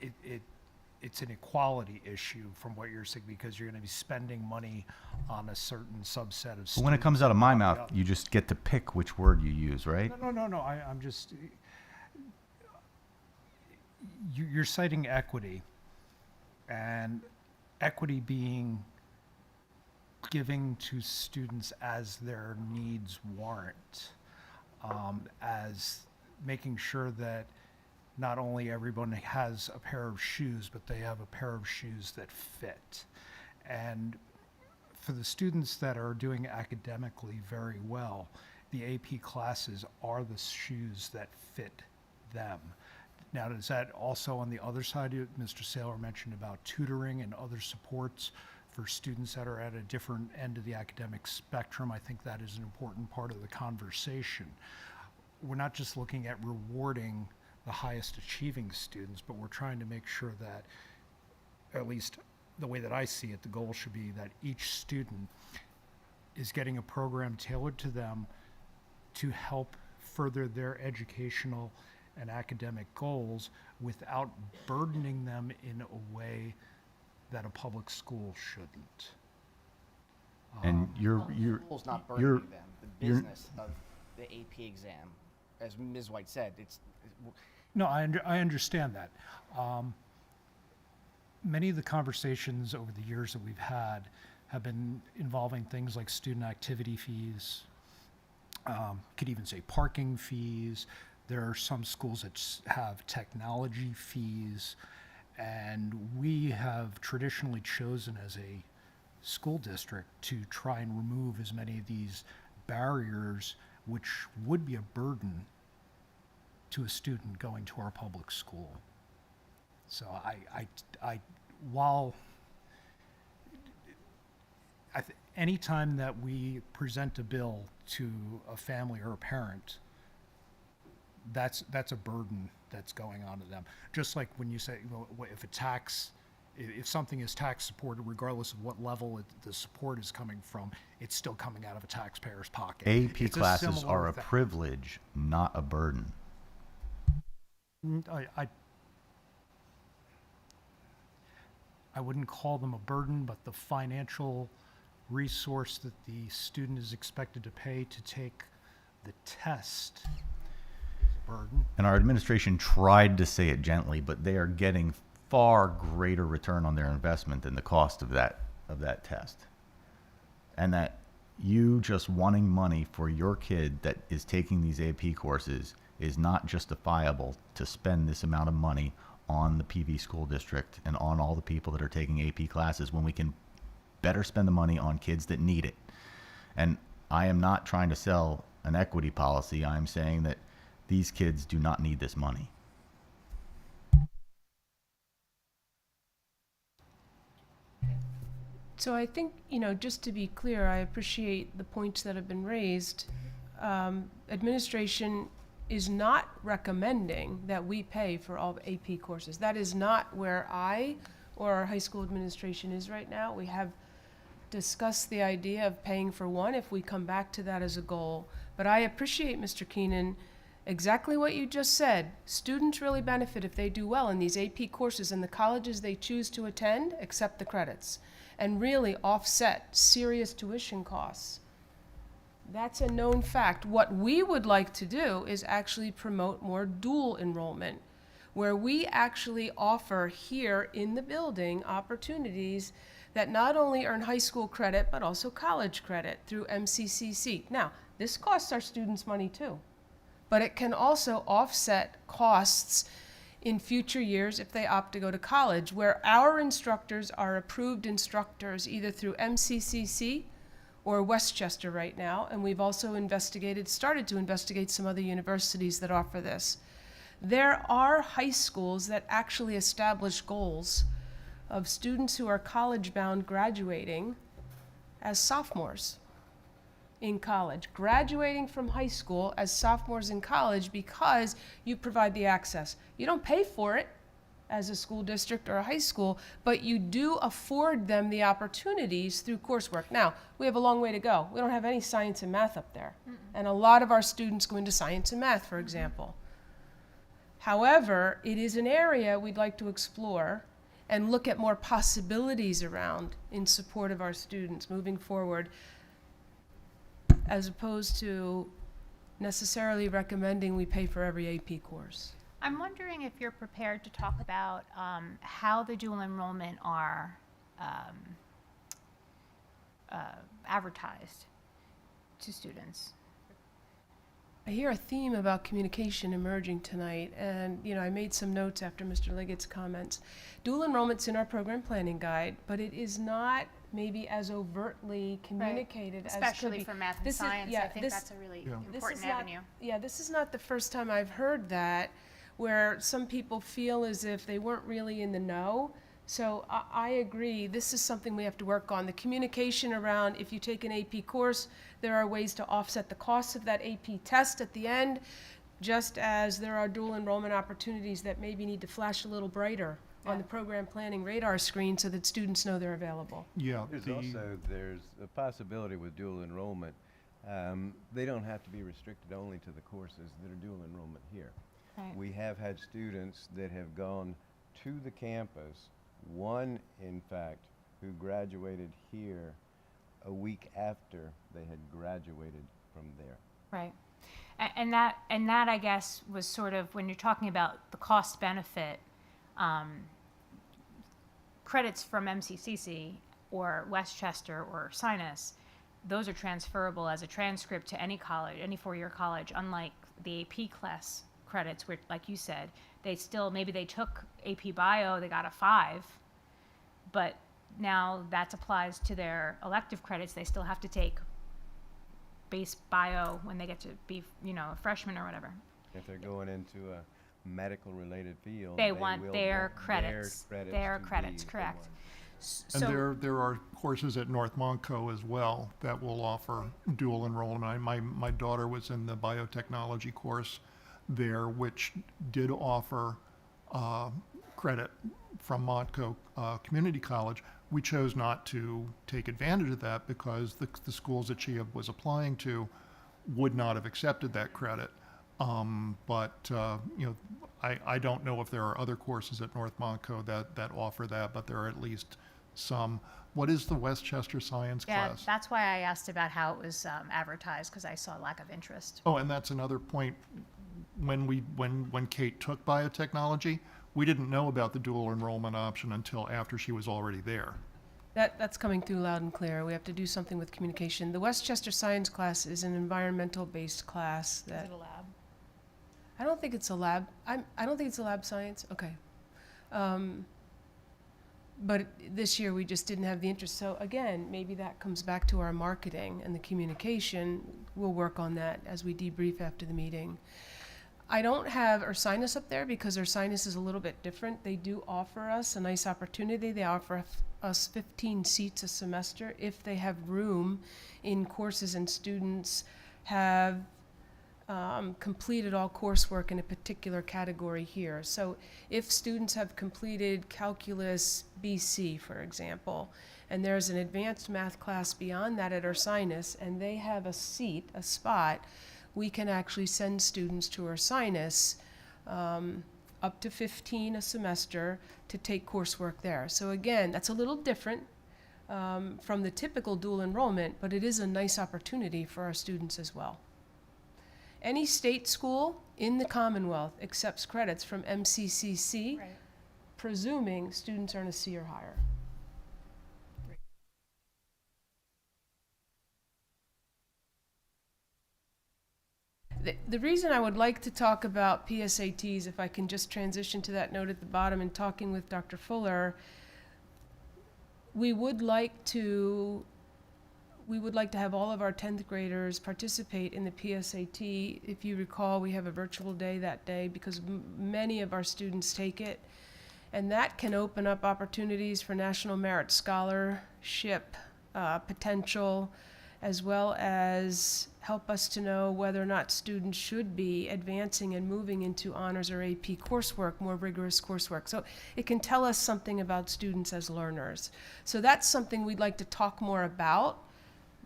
it's an equality issue from what you're saying, because you're going to be spending money on a certain subset of students. But when it comes out of my not the mouth, other. you just get to pick which word you use, right? No. I'm just. You're citing equity, and equity being giving to students as their needs warrant, as making sure that not only everyone has a pair of shoes, but they have a pair of shoes that fit. And for the students that are doing academically very well, the AP classes are the shoes that fit them. Now, does that also, on the other side, Mr. Saylor mentioned about tutoring and other supports for students that are at a different end of the academic spectrum? I think that is an important part of the conversation. We're not just looking at rewarding the highest achieving students, but we're trying to make sure that, at least the way that I see it, the goal should be that each student is getting a program tailored to them to help further their educational and academic goals without burdening them in a way that a public school shouldn't. And you're School's not you're- burdening them. The you're- business of the AP exam, as Ms. White said, No, I understand that. Many of the conversations over the years that we've had have been involving things like student activity fees, could even say parking fees. There are some schools that have technology fees, and we have traditionally chosen as a school district to try and remove as many of these barriers, which would be a burden to a student going to our public school. So anytime that we present a bill to a family or a parent, that's a burden that's going on to them. Just like when you say, well, if something is tax supported, regardless of what level the support is coming from, it's still coming out of a taxpayer's pocket. AP It's a classes similar are a thing. privilege, not a burden. I wouldn't call them a burden, but the financial resource that the student is expected to pay to take the test is a burden. And our administration tried to say it gently, but they are getting far greater return on their investment than the cost of that test. And that you just wanting money for your kid that is taking these AP courses is not justifiable to spend this amount of money on the PV school district and on all the people that are taking AP classes when we can better spend the money on kids that need it. And I am not trying to sell an equity policy. I'm saying that these kids do not need this money. So I think, just to be clear, I appreciate the points that have been raised. Administration is not recommending that we pay for all the AP courses. That is not where I or our high school administration is right now. We have discussed the idea of paying for one if we come back to that as a goal. But I appreciate, Mr. Keenan, exactly what you just said. Students really benefit if they do well in these AP courses, and the colleges they choose to attend accept the credits and really offset serious tuition costs That's a known fact. What we would like to do is actually promote more dual enrollment, where we actually offer here in the building opportunities that not only earn high school credit, but also college credit through MCCC. Now, this costs our students money too, but it can also offset costs in future years if they opt to go to college, where our instructors are approved instructors either through MCCC or Westchester right now, and we've also started to investigate some other universities that offer this. There are high schools that actually establish goals of students who are college-bound graduating as sophomores in college, graduating from high school as sophomores in college because you provide the access. You don't pay for it as a school district or a high school, but you do afford them the opportunities through coursework. Now, we have a long way to go. We don't have any science and math up there. And a lot of our students go into science and math, for example. However, it is an area we'd like to explore and look at more possibilities around in support of our students moving forward, as opposed to necessarily recommending we pay for every AP course. I'm wondering if you're prepared to talk about how the dual enrollment are advertised to students. I hear a theme about communication emerging tonight, and I made some notes after Mr. Liggett's comments. Dual enrollment's in our program planning guide, but it is not maybe as overtly communicated as could Especially be. for math and This is- science, yeah, I think this- that's a really Yeah. This important is not- avenue. Yeah, this is not the first time I've heard that, where some people feel as if they weren't really in the know. So I agree, this is something we have to work on. The communication around, if you take an AP course, there are ways to offset the costs of that AP test at the end, just as there are dual enrollment opportunities that maybe need to flash a little brighter on the program planning radar screen so that students know they're available. Yeah, There's a possibility with dual enrollment. They don't have to be restricted only to the courses that are dual enrollment here. Right. We have had students that have gone to the campus, one, in fact, who graduated here a week after they had graduated from there. Right. And that I guess was sort of, when you're talking about the cost benefit, credits from MCCC or Westchester or Sinus, those are transferable as a transcript to any college, any four-year college, unlike the AP class credits, where, like you said, maybe they took AP Bio, they got a 5, but now that applies to their elective credits. They still have to take base bio when they get to be, a freshman or whatever. If they're going into a medical-related field, They want will their want credits. Their to credits, be the correct. ones. and there are courses at North Monco as well that will offer dual enrollment. My daughter was in the biotechnology course there, which did offer credit from Monco Community College. We chose not to take advantage of that because the schools that she was applying to would not have accepted that credit. I don't know if there are other courses at North Monco that offer that, but there are at least some. What is the Westchester Science Yeah, class? that's why I asked about how it was advertised, because I saw a lack of interest. Oh, and that's another point. When Kate took biotechnology, we didn't know about the dual enrollment option until after she was already there. That's coming through loud and clear. We have to do something with communication. The Westchester Science class is an environmental-based class that. Is it a lab? I don't think it's a lab. I don't think it's a lab science. Okay. But this year we just didn't have the interest. So again, maybe that comes back to our marketing and the communication. We'll work on that as we debrief after the meeting. I don't have Ursinus up there because Ursinus is a little bit different. They do offer us a nice opportunity. They offer us 15 seats a semester if they have room in courses and students have completed all coursework in a particular category here. So if students have completed Calculus BC, for example, and there's an advanced math class beyond that at Ursinus, and they have a seat, a spot, we can actually send students to Ursinus, up to 15 a semester, to take coursework there. So again, that's a little different from the typical dual enrollment, but it is a nice opportunity for our students as well. Any state school in the Commonwealth accepts credits from MCCC, Right. presuming students earn a C or higher. The reason I would like to talk about PSATs, if I can just transition to that note at the bottom and talking with Dr. Fuller, we would like to have all of our 10th graders participate in the PSAT. If you recall, we have a virtual day that day because many of our students take it. And that can open up opportunities for National Merit Scholarship potential, as well as help us to know whether or not students should be advancing and moving into honors or AP coursework, more rigorous coursework. So it can tell us something about students as learners. So that's something we'd like to talk more about.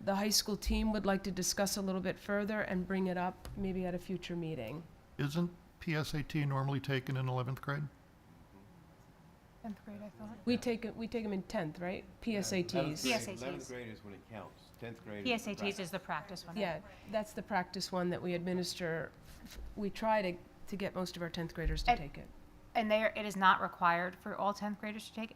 The high school team would like to discuss a little bit further and bring it up maybe at a future meeting. Isn't PSAT normally taken in 11th grade? 10th grade, I thought. We take them in 10th, right? PSATs. PSATs. 11th grade is when it counts. 10th grade is the PSATs practice. is the practice one. Yeah, that's the practice one that we administer. We try to get most of our 10th graders to And- take it. And it is not required for all 10th graders to take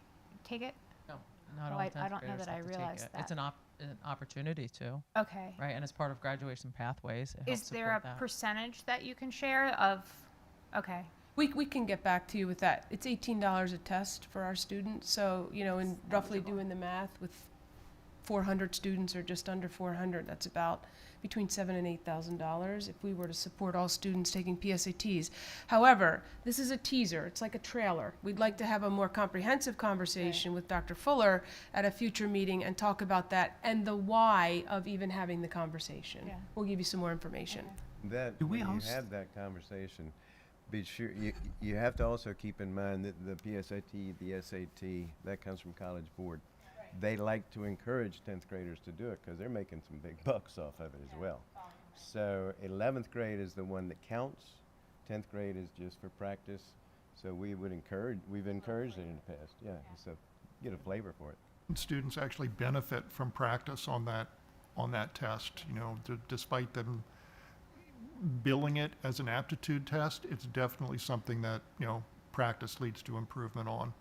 it? No, not Oh, all I 10th don't know graders that I have to take realized it. It's that. an opportunity to, Okay. right? And it's part of graduation pathways. It helps Is there a support that. percentage that you can share of, okay, We can get back to you with that. It's $18 a test for our students, so, and roughly doing the math with 400 students or just under 400, that's about between $7,000 and $8,000 if we were to support all students taking PSATs. However, this is a teaser. It's like a trailer. We'd like to have a more comprehensive conversation with Dr. Fuller at a future meeting and talk about that and the why of even having the conversation. Yeah. We'll give you some more information. That, Do we when you host- have that conversation, be sure, you have to also keep in mind that the PSAT, the SAT, that comes from College Board. They like to encourage 10th graders to do it because they're making some big bucks off of it as well. So 11th grade is the one that counts. 10th grade is just for practice. So we've encouraged it in the past, yeah, so get a flavor for it. And students actually benefit from practice on that test, despite them billing it as an aptitude test, it's definitely something that, practice leads to improvement on.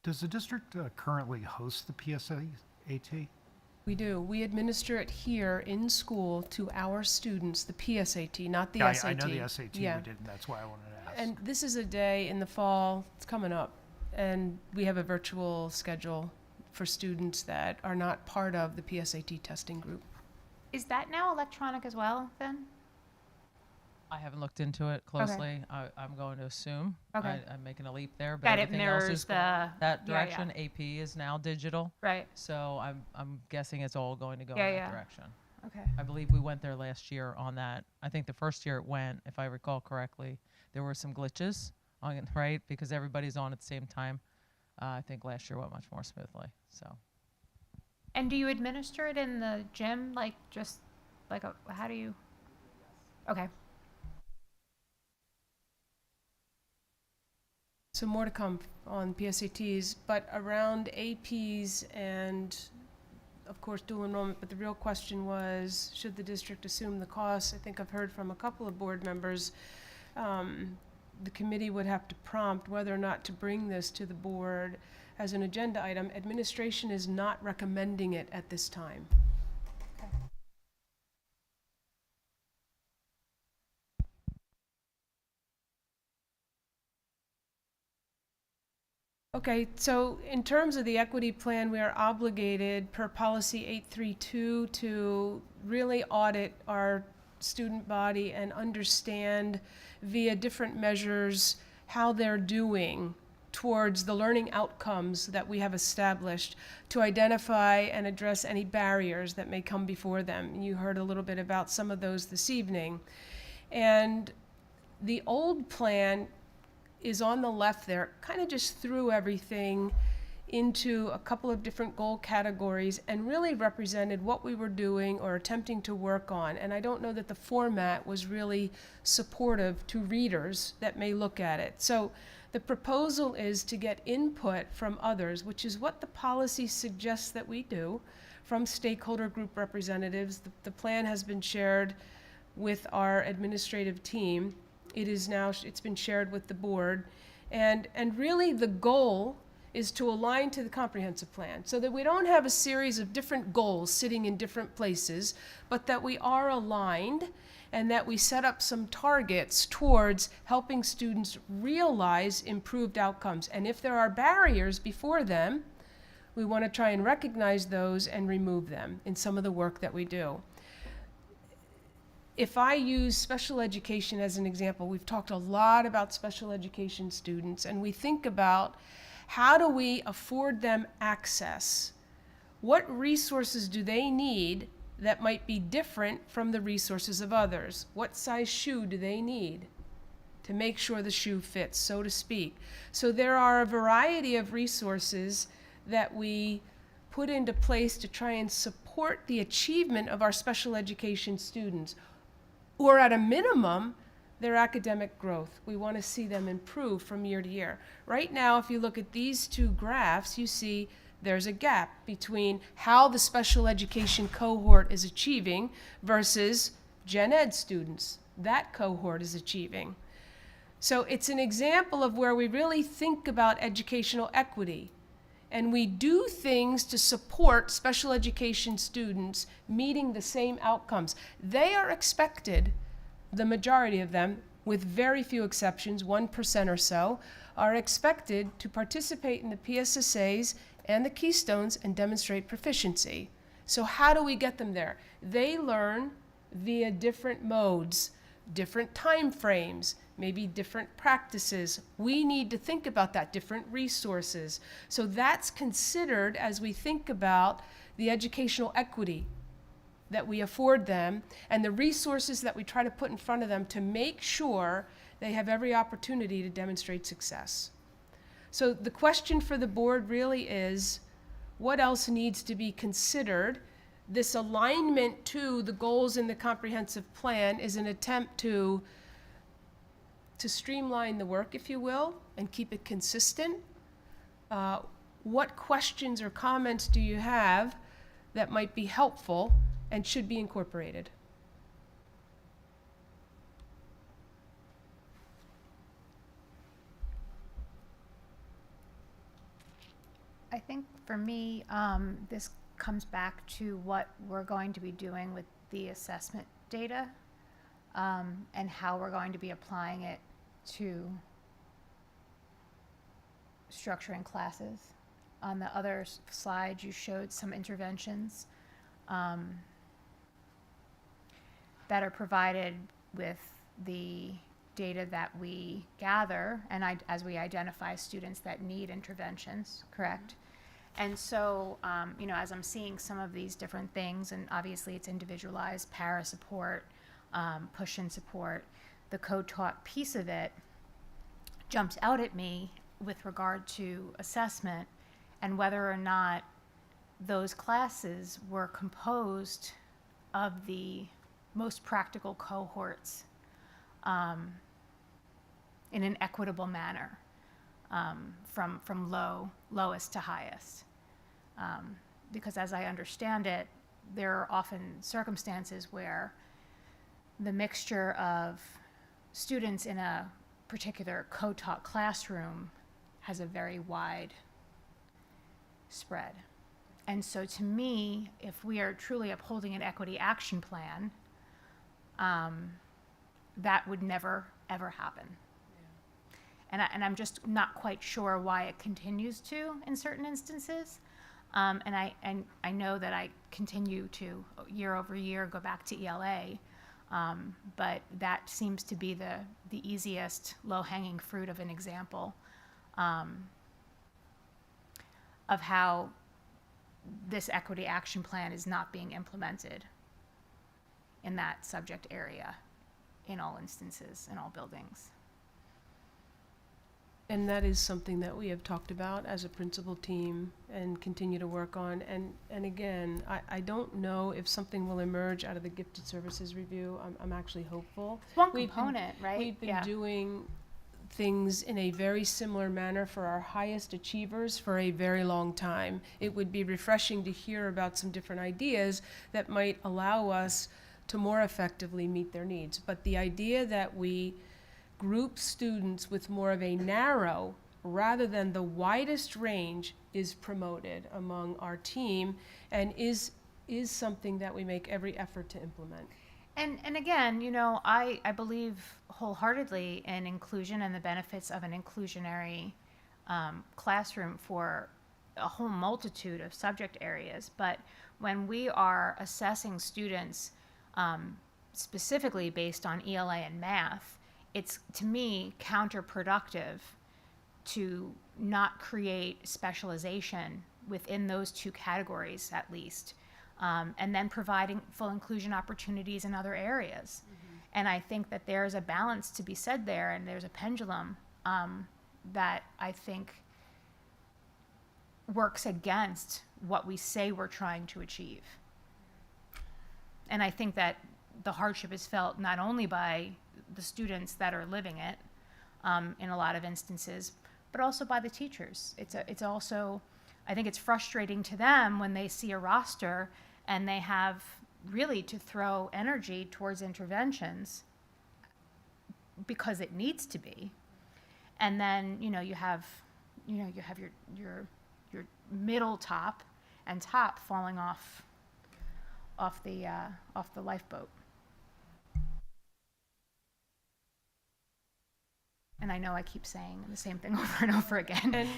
Does the district currently host the PSAT? We do. We administer it here in school to our students, the PSAT, not the Yeah, SAT. I know the SAT Yeah. we did, and that's why I wanted to ask. And this is a day in the fall, it's coming up, and we have a virtual schedule for students that are not part of the PSAT testing group. is that now electronic as well, then? I haven't looked into it closely. I'm going to assume. Okay. I'm making a leap there, but That it everything else mirrors is going the, that yeah, yeah. direction. AP is now digital, Right, so I'm guessing it's all going to go Yeah, in that yeah. direction. okay. I believe we went there last year on that. I think the first year it went, if I recall correctly, there were some glitches on it, right? Because everybody's on at the same time. I think last year went much more smoothly. So And do you administer it in the gym, how do you? Okay, So more to come on PSATs, but around APs and, of course, dual enrollment. But the real question was, should the district assume the costs? I think I've heard from a couple of board members. The committee would have to prompt whether or not to bring this to the board as an agenda item. Administration is not recommending it at this time. Okay, so in terms of the equity plan, we are obligated per policy 832 to really audit our student body and understand via different measures how they're doing towards the learning outcomes that we have established, to identify and address any barriers that may come before them. You heard a little bit about some of those this evening. And the old plan is on the left there, kind of just threw everything into a couple of different goal categories and really represented what we were doing or attempting to work on. And I don't know that the format was really supportive to readers that may look at it. So the proposal is to get input from others, which is what the policy suggests that we do, from stakeholder group representatives. The plan has been shared with our administrative team. It's been shared with the board. And really the goal is to align to the comprehensive plan so that we don't have a series of different goals sitting in different places, but that we are aligned and that we set up some targets towards helping students realize improved outcomes. And if there are barriers before them, we want to try and recognize those and remove them in some of the work that we do. If I use special education as an example, we've talked a lot about special education students, and we think about how do we afford them access? What resources do they need that might be different from the resources of others? What size shoe do they need to make sure the shoe fits, so to speak? So there are a variety of resources that we put into place to try and support the achievement of our special education students, or at a minimum, their academic growth. We want to see them improve from year to year. Right now, if you look at these two graphs, you see there's a gap between how the special education cohort is achieving versus gen ed students that cohort is achieving. So it's an example of where we really think about educational equity, and we do things to support special education students meeting the same outcomes. They are expected, the majority of them, with very few exceptions, 1% or so, are expected to participate in the PSSAs and the Keystones and demonstrate proficiency. So how do we get them there? They learn via different modes, different time frames, maybe different practices. We need to think about that, different resources. So that's considered as we think about the educational equity that we afford them and the resources that we try to put in front of them to make sure they have every opportunity to demonstrate success. So the question for the board really is, what else needs to be considered? This alignment to the goals in the comprehensive plan is an attempt to streamline the work, if you will, and keep it consistent. What questions or comments do you have that might be helpful and should be incorporated? I think for me, this comes back to what we're going to be doing with the assessment data, and how we're going to be applying it to structuring classes. On the other slide, you showed some interventions that are provided with the data that we gather, and as we identify students that need interventions, correct? And so, as I'm seeing some of these different things, and obviously it's individualized, para support, push-in support, the co-taught piece of it jumps out at me with regard to assessment and whether or not those classes were composed of the most practical cohorts in an equitable manner, from lowest to highest. Because as I understand it, there are often circumstances where the mixture of students in a particular co-taught classroom has a very wide spread. And so to me, if we are truly upholding an equity action plan, that would never, ever happen. Yeah. And I'm just not quite sure why it continues to in certain instances. And I know that I continue to, year over year, go back to ELA, but that seems to be the easiest low-hanging fruit of an example of how this equity action plan is not being implemented in that subject area in all instances, in all buildings. And that is something that we have talked about as a principal team and continue to work on. And again, I don't know if something will emerge out of the gifted services review. I'm actually hopeful. It's one We've been- component, right? We've been Yeah. doing things in a very similar manner for our highest achievers for a very long time. It would be refreshing to hear about some different ideas that might allow us to more effectively meet their needs. But the idea that we group students with more of a narrow rather than the widest range is promoted among our team and is something that we make every effort to implement. And again, you know, I believe wholeheartedly in inclusion and the benefits of an inclusionary classroom for a whole multitude of subject areas. But when we are assessing students specifically based on ELA and math, it's, to me, counterproductive to not create specialization within those two categories at least, and then providing full inclusion opportunities in other areas. And I think that there's a balance to be said there, and there's a pendulum that I think works against what we say we're trying to achieve. And I think that the hardship is felt not only by the students that are living it in a lot of instances, but also by the teachers. It's also, I think it's frustrating to them when they see a roster and they have really to throw energy towards interventions because it needs to be. And then, you have your middle top and top falling off the lifeboat. And I know I keep saying the same thing over and over again.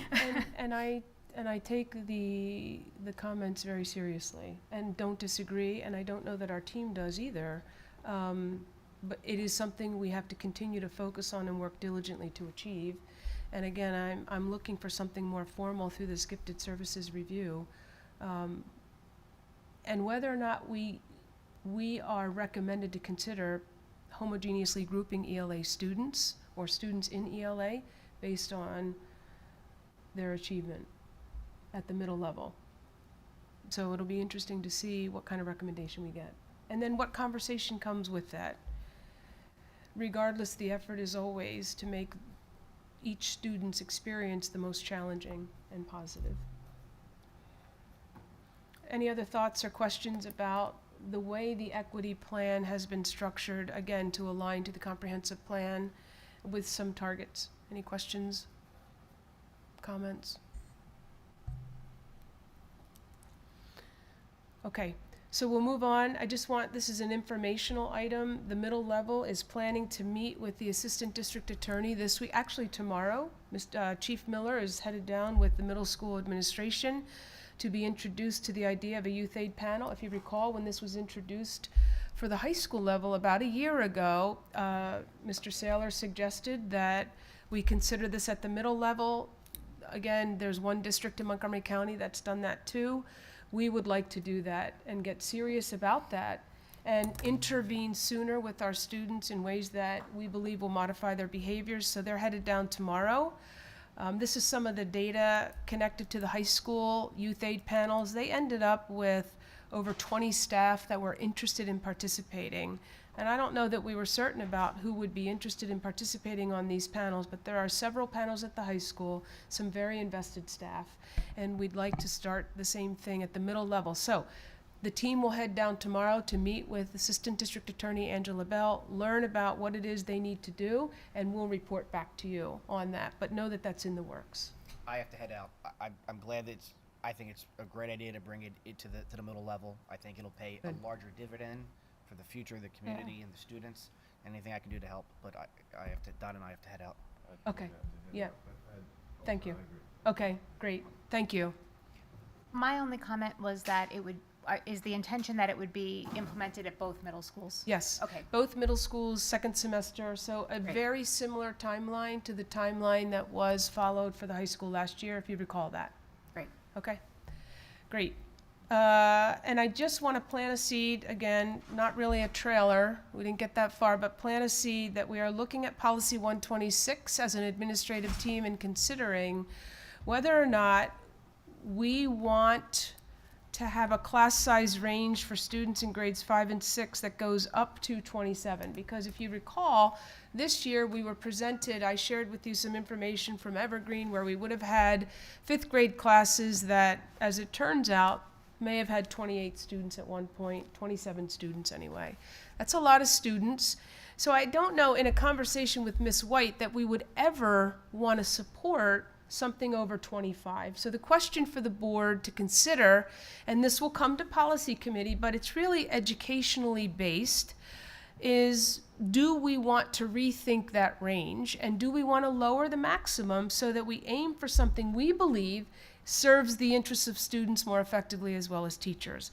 And I take the comments very seriously and don't disagree, and I don't know that our team does either. But it is something we have to continue to focus on and work diligently to achieve. And again, I'm looking for something more formal through this gifted services review. And whether or not we are recommended to consider homogeneously grouping ELA students or students in ELA based on their achievement at the middle level. So it'll be interesting to see what kind of recommendation we get. And then what conversation comes with that. Regardless, the effort is always to make each student's experience the most challenging and positive. Any other thoughts or questions about the way the equity plan has been structured, again, to align to the comprehensive plan with some targets? Any questions, comments? Okay, so we'll move on. This is an informational item. The middle level is planning to meet with the Assistant District Attorney this week, actually tomorrow. Chief Miller is headed down with the middle school administration to be introduced to the idea of a youth aid panel. If you recall, when this was introduced for the high school level about a year ago, Mr. Saylor suggested that we consider this at the middle level. Again, there's one district in Montgomery County that's done that too. We would like to do that and get serious about that and intervene sooner with our students in ways that we believe will modify their behaviors. So they're headed down tomorrow. This is some of the data connected to the high school youth aid panels. They ended up with over 20 staff that were interested in participating. And I don't know that we were certain about who would be interested in participating on these panels, but there are several panels at the high school, some very invested staff, and we'd like to start the same thing at the middle level. So the team will head down tomorrow to meet with Assistant District Attorney Angela Bell, learn about what it is they need to do, and we'll report back to you on that. But know that that's in the works. I have to head out. I'm glad that I think it's a great idea to bring it to the middle level. I think it'll pay a larger dividend for the future of the community and the students. Anything I can do to help, but I have to, Don and I have to head out. Okay, yeah. Thank you. Okay, great. Thank you. My only comment was that it would, is the intention that it would be implemented at both middle schools? Yes. Okay. Both middle schools, second semester, so a Great. very similar timeline to the timeline that was followed for the high school last year, if you recall that. Great. Okay, great. And I just want to plant a seed, again, not really a trailer, we didn't get that far, but plant a seed that we are looking at policy 126 as an administrative team and considering whether or not we want to have a class size range for students in grades 5 and 6 that goes up to 27. Because if you recall, this year we were presented, I shared with you some information from Evergreen where we would have had 5th grade classes that, as it turns out, may have had 28 students at one point, 27 students anyway. That's a lot of students. So I don't know in a conversation with Ms. White that we would ever want to support something over 25. So the question for the board to consider, and this will come to policy committee, but it's really educationally based, is do we want to rethink that range? And do we want to lower the maximum so that we aim for something we believe serves the interests of students more effectively as well as teachers?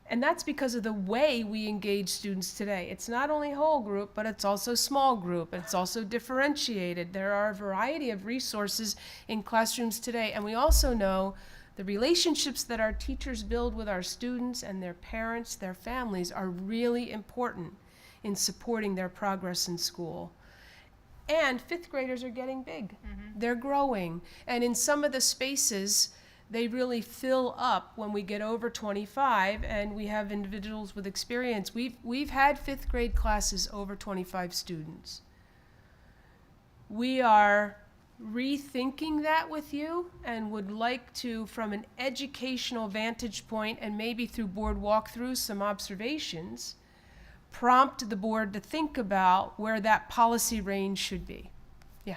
And that's because of the way we engage students today. It's not only whole group, but it's also small group. It's also differentiated. There are a variety of resources in classrooms today. And we also know the relationships that our teachers build with our students and their parents, their families, are really important in supporting their progress in school. And 5th graders are getting big. They're growing. And in some of the spaces, they really fill up when we get over 25 and we have individuals with experience. We've had 5th grade classes over 25 students. We are rethinking that with you and would like to, from an educational vantage point and maybe through board walkthroughs, some observations, prompt the board to think about where that policy range should be. Yeah.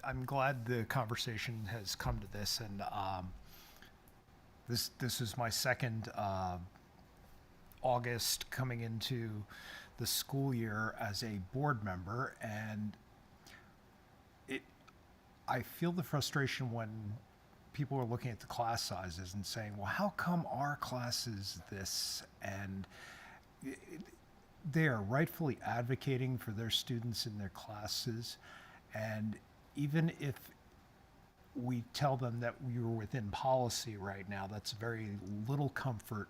I'm glad the conversation has come to this, and this is my second August coming into the school year as a board member, and I feel the frustration when people are looking at the class sizes and saying, well, how come our class is this? And they are rightfully advocating for their students in their classes, and even if we tell them that we are within policy right now, that's very little comfort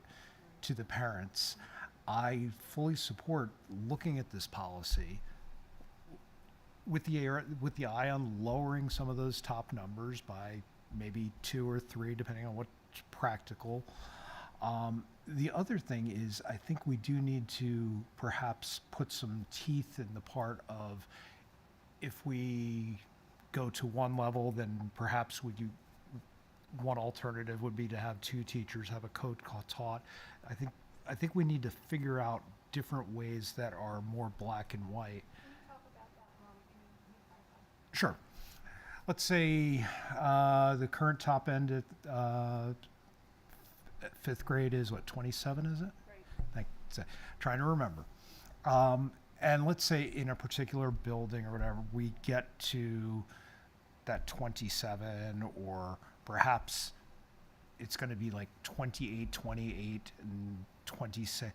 to the parents. I fully support looking at this policy with the eye on lowering some of those top numbers by maybe 2 or 3, depending on what's practical. The other thing is, I think we do need to perhaps put some teeth in the part of, if we go to one level, then perhaps one alternative would be to have 2 teachers have a code taught. I think we need to figure out different ways that are more black and white. Can you talk about that? Sure. Let's say the current top end at 5th grade is what, 27, is it? Right. Trying to remember. And let's say in a particular building or whatever, we get to that 27, or perhaps it's going to be like 28, 28, and 26.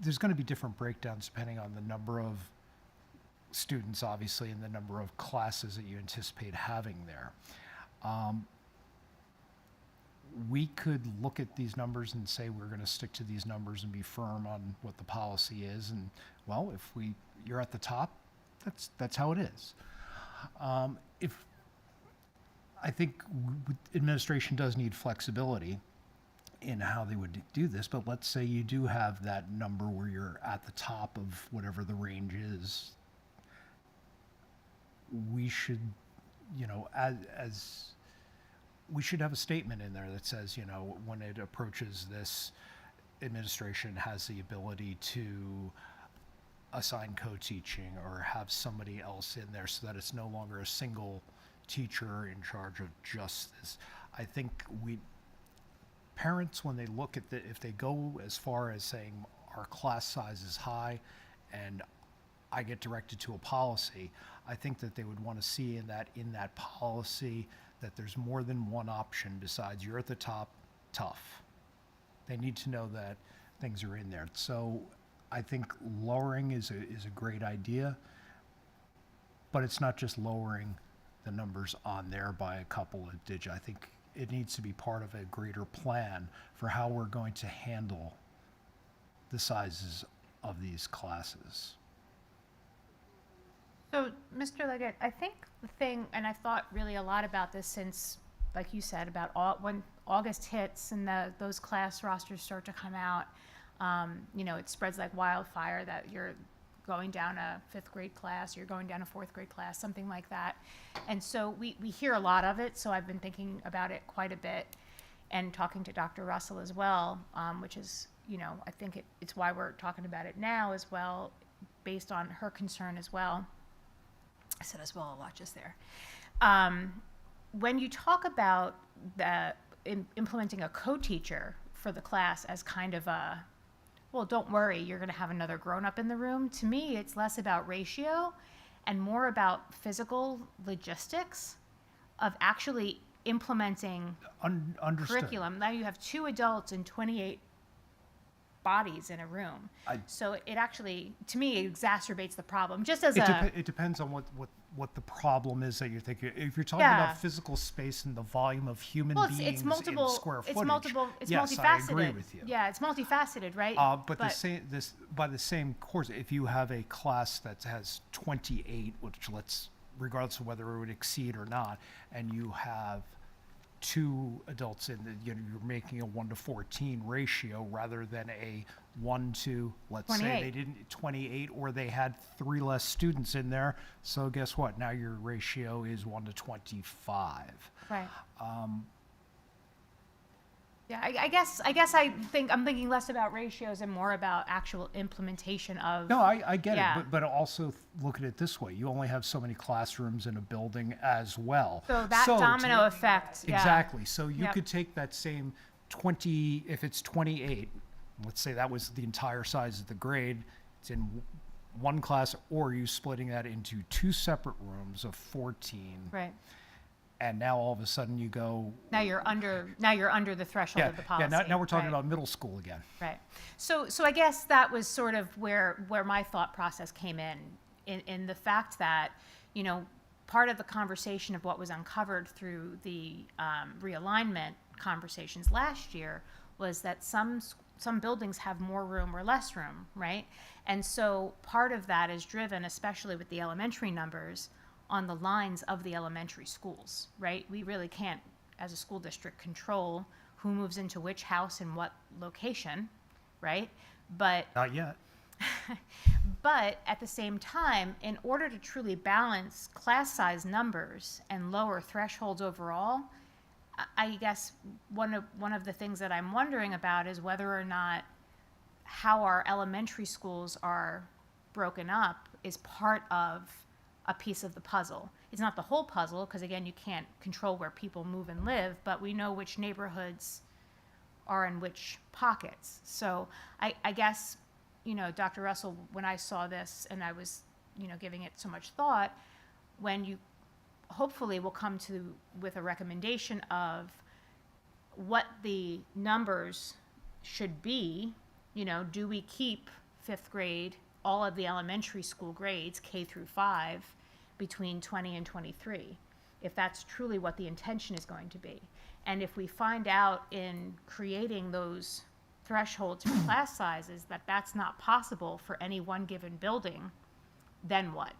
There's going to be different breakdowns depending on the number of students, obviously, and the number of classes that you anticipate having there. We could look at these numbers and say we're going to stick to these numbers and be firm on what the policy is. And well, if you're at the top, that's how it is. I think administration does need flexibility in how they would do this, but let's say you do have that number where you're at the top of whatever the range is. We should, we should have a statement in there that says, when it approaches this, administration has the ability to assign co-teaching or have somebody else in there so that it's no longer a single teacher in charge of just this. I think parents, when they look at if they go as far as saying our class size is high and I get directed to a policy, I think that they would want to see in that policy that there's more than one option besides you're at the top, tough. They need to know that things are in there. So I think lowering is a great idea, but it's not just lowering the numbers on there by a couple of digits. I think it needs to be part of a greater plan for how we're going to handle the sizes of these classes. So, Mr. Leggett, I think the thing, and I've thought really a lot about this since, like you said, about when August hits and those class rosters start to come out, it spreads like wildfire that you're going down a 5th grade class, you're going down a 4th grade class, something like that. And so we hear a lot of it, so I've been thinking about it quite a bit and talking to Dr. Russell as well, which is, I think it's why we're talking about it now as well, based on her concern as well. I said as well a lot just there. When you talk about implementing a co-teacher for the class as kind of a, well, don't worry, you're going to have another grown-up in the room. To me, it's less about ratio and more about physical logistics of actually implementing Understood. curriculum. Now you have 2 adults and 28 bodies in a room. So it actually, to me, it exacerbates the problem. Just as It depends on what the problem is that you're thinking. If you're talking Yeah. about physical space and the volume of human well, beings it's multiple. in square footage, It's yes, multifaceted. I agree with you. Yeah, it's multifaceted, right? But by the same course, if you have a class that has 28, which regardless of whether it would exceed or not, and you have 2 adults in the, you're making a 1-to-14 ratio rather than a 1 to, let's say 28. they didn't 28, or they had 3 less students in there. So guess what? Now your ratio is 1-to-25. Right. Yeah, I guess I'm thinking less about ratios and more about actual implementation of. No, I get Yeah. it, but also look at it this way: you only have so many classrooms in a building as well. So that domino effect. Yeah. Exactly. So you Yep. could take that same 20, if it's 28, let's say that was the entire size of the grade, it's in one class, or you splitting that into 2 separate rooms of 14. Right. And now all of a sudden you go, Now you're under the threshold of the policy. now we're talking right. about middle school again. Right. So I guess that was sort of where my thought process came in the fact that, part of the conversation of what was uncovered through the realignment conversations last year was that some buildings have more room or less room, right? And so part of that is driven, especially with the elementary numbers, on the lines of the elementary schools, right? We really can't, as a school district, control who moves into which house and what location, right? But Not yet. but at the same time, in order to truly balance class size numbers and lower thresholds overall, I guess one of the things that I'm wondering about is whether or not how our elementary schools are broken up is part of a piece of the puzzle. It's not the whole puzzle, because again, you can't control where people move and live, but we know which neighborhoods are in which pockets. So I guess, Dr. Russell, when I saw this and I was, giving it so much thought, when you hopefully will come with a recommendation of what the numbers should be, do we keep 5th grade, all of the elementary school grades, K through 5, between 20 and 23, if that's truly what the intention is going to be. And if we find out in creating those thresholds for class sizes that that's not possible for any one given building, then what?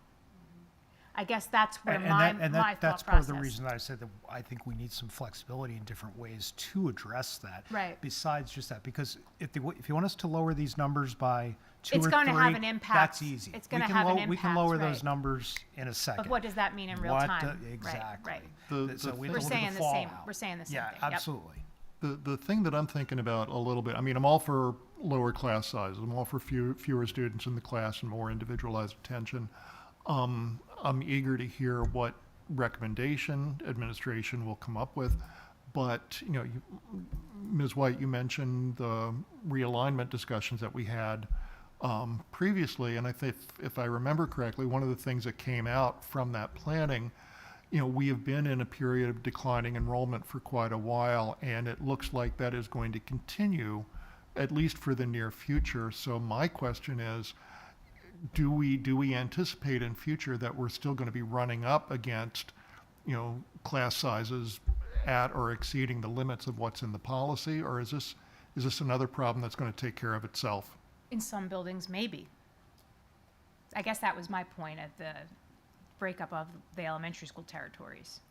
I guess that's where my thought that's process. part of the reason that I said that I think we need some flexibility in different ways to address that. Right. Besides just that, because if you want us to lower these numbers by 2 It's or 3, going to have an impact. that's easy. It's going to have an We can impact, lower right. those numbers in a second. But what does that mean in real What time? do- exactly. Right. So we have We're to look at saying the same. fallout. We're saying the same Yeah, thing. Yep. absolutely. The thing that I'm thinking about a little bit, I'm all for lower class sizes. I'm all for fewer students in the class and more individualized attention. I'm eager to hear what recommendation administration will come up with. But, Ms. White, you mentioned the realignment discussions that we had previously. And I think, if I remember correctly, one of the things that came out from that planning, we have been in a period of declining enrollment for quite a while, and it looks like that is going to continue, at least for the near future. So my question is, do we anticipate in future that we're still going to be running up against, class sizes at or exceeding the limits of what's in the policy, or is this another problem that's going to take care of itself? In some buildings, maybe. I guess that was my point at the breakup of the elementary school territories.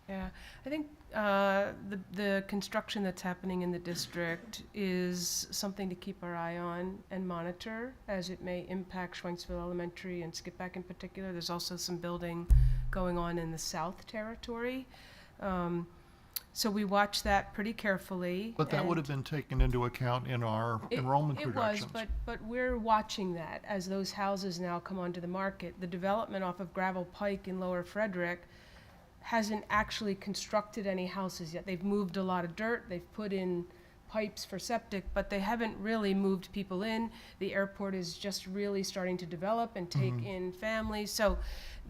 Yeah, I think the construction that's happening in the district is something to keep our eye on and monitor, as it may impact Schwenksville Elementary and Skipback in particular. There's also some building going on in the South Territory. So we watch that pretty carefully. But that would have been taken into account in our enrollment projections. It was, but we're watching that as those houses now come onto the market. The development off of Gravel Pike in Lower Frederick hasn't actually constructed any houses yet. They've moved a lot of dirt, they've put in pipes for septic, but they haven't really moved people in. The airport is just really starting to develop and take in families. So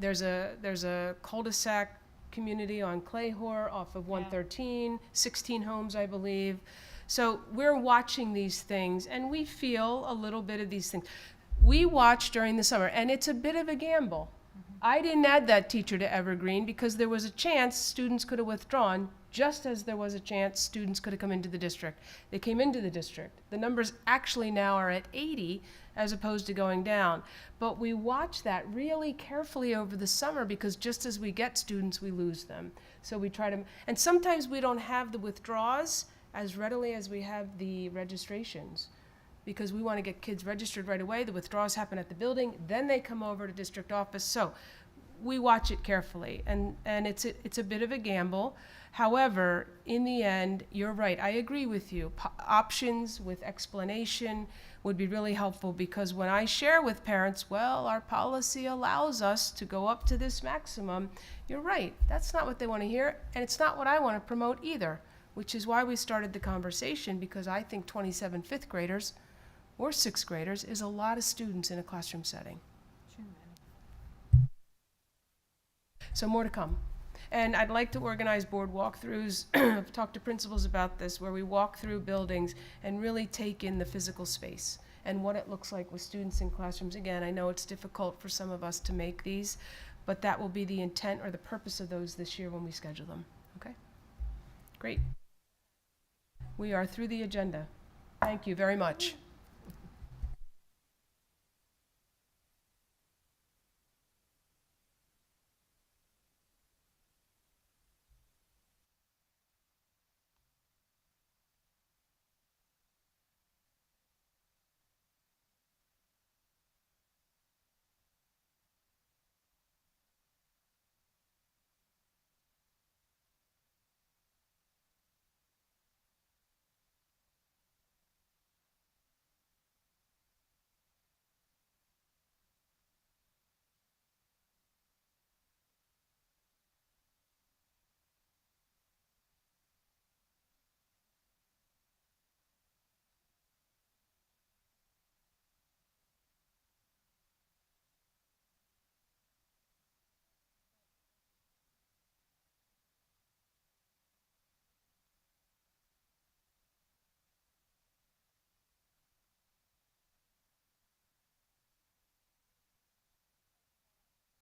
there's a cul-de-sac community on Clayhor off of 113, 16 homes, I believe. So we're watching these things, and we feel a little bit of these things. We watch during the summer, and it's a bit of a gamble. I didn't add that teacher to Evergreen because there was a chance students could have withdrawn, just as there was a chance students could have come into the district. They came into the district. The numbers actually now are at 80 as opposed to going down. But we watch that really carefully over the summer because just as we get students, we lose them. So we try to, and sometimes we don't have the withdrawals as readily as we have the registrations, because we want to get kids registered right away. The withdrawals happen at the building, then they come over to district office. So we watch it carefully, and it's a bit of a gamble. However, in the end, you're right. I agree with you. Options with explanation would be really helpful, because when I share with parents, well, our policy allows us to go up to this maximum, you're right. That's not what they want to hear, and it's not what I want to promote either, which is why we started the conversation, because I think 27 fifth graders or sixth graders is a lot of students in a classroom setting. So more to come. And I'd like to organize board walkthroughs, I've talked to principals about this, where we walk through buildings and really take in the physical space and what it looks like with students in classrooms. Again, I know it's difficult for some of us to make these, but that will be the intent or the purpose of those this year when we schedule them. Okay? Great. We are through the agenda. Thank you very much.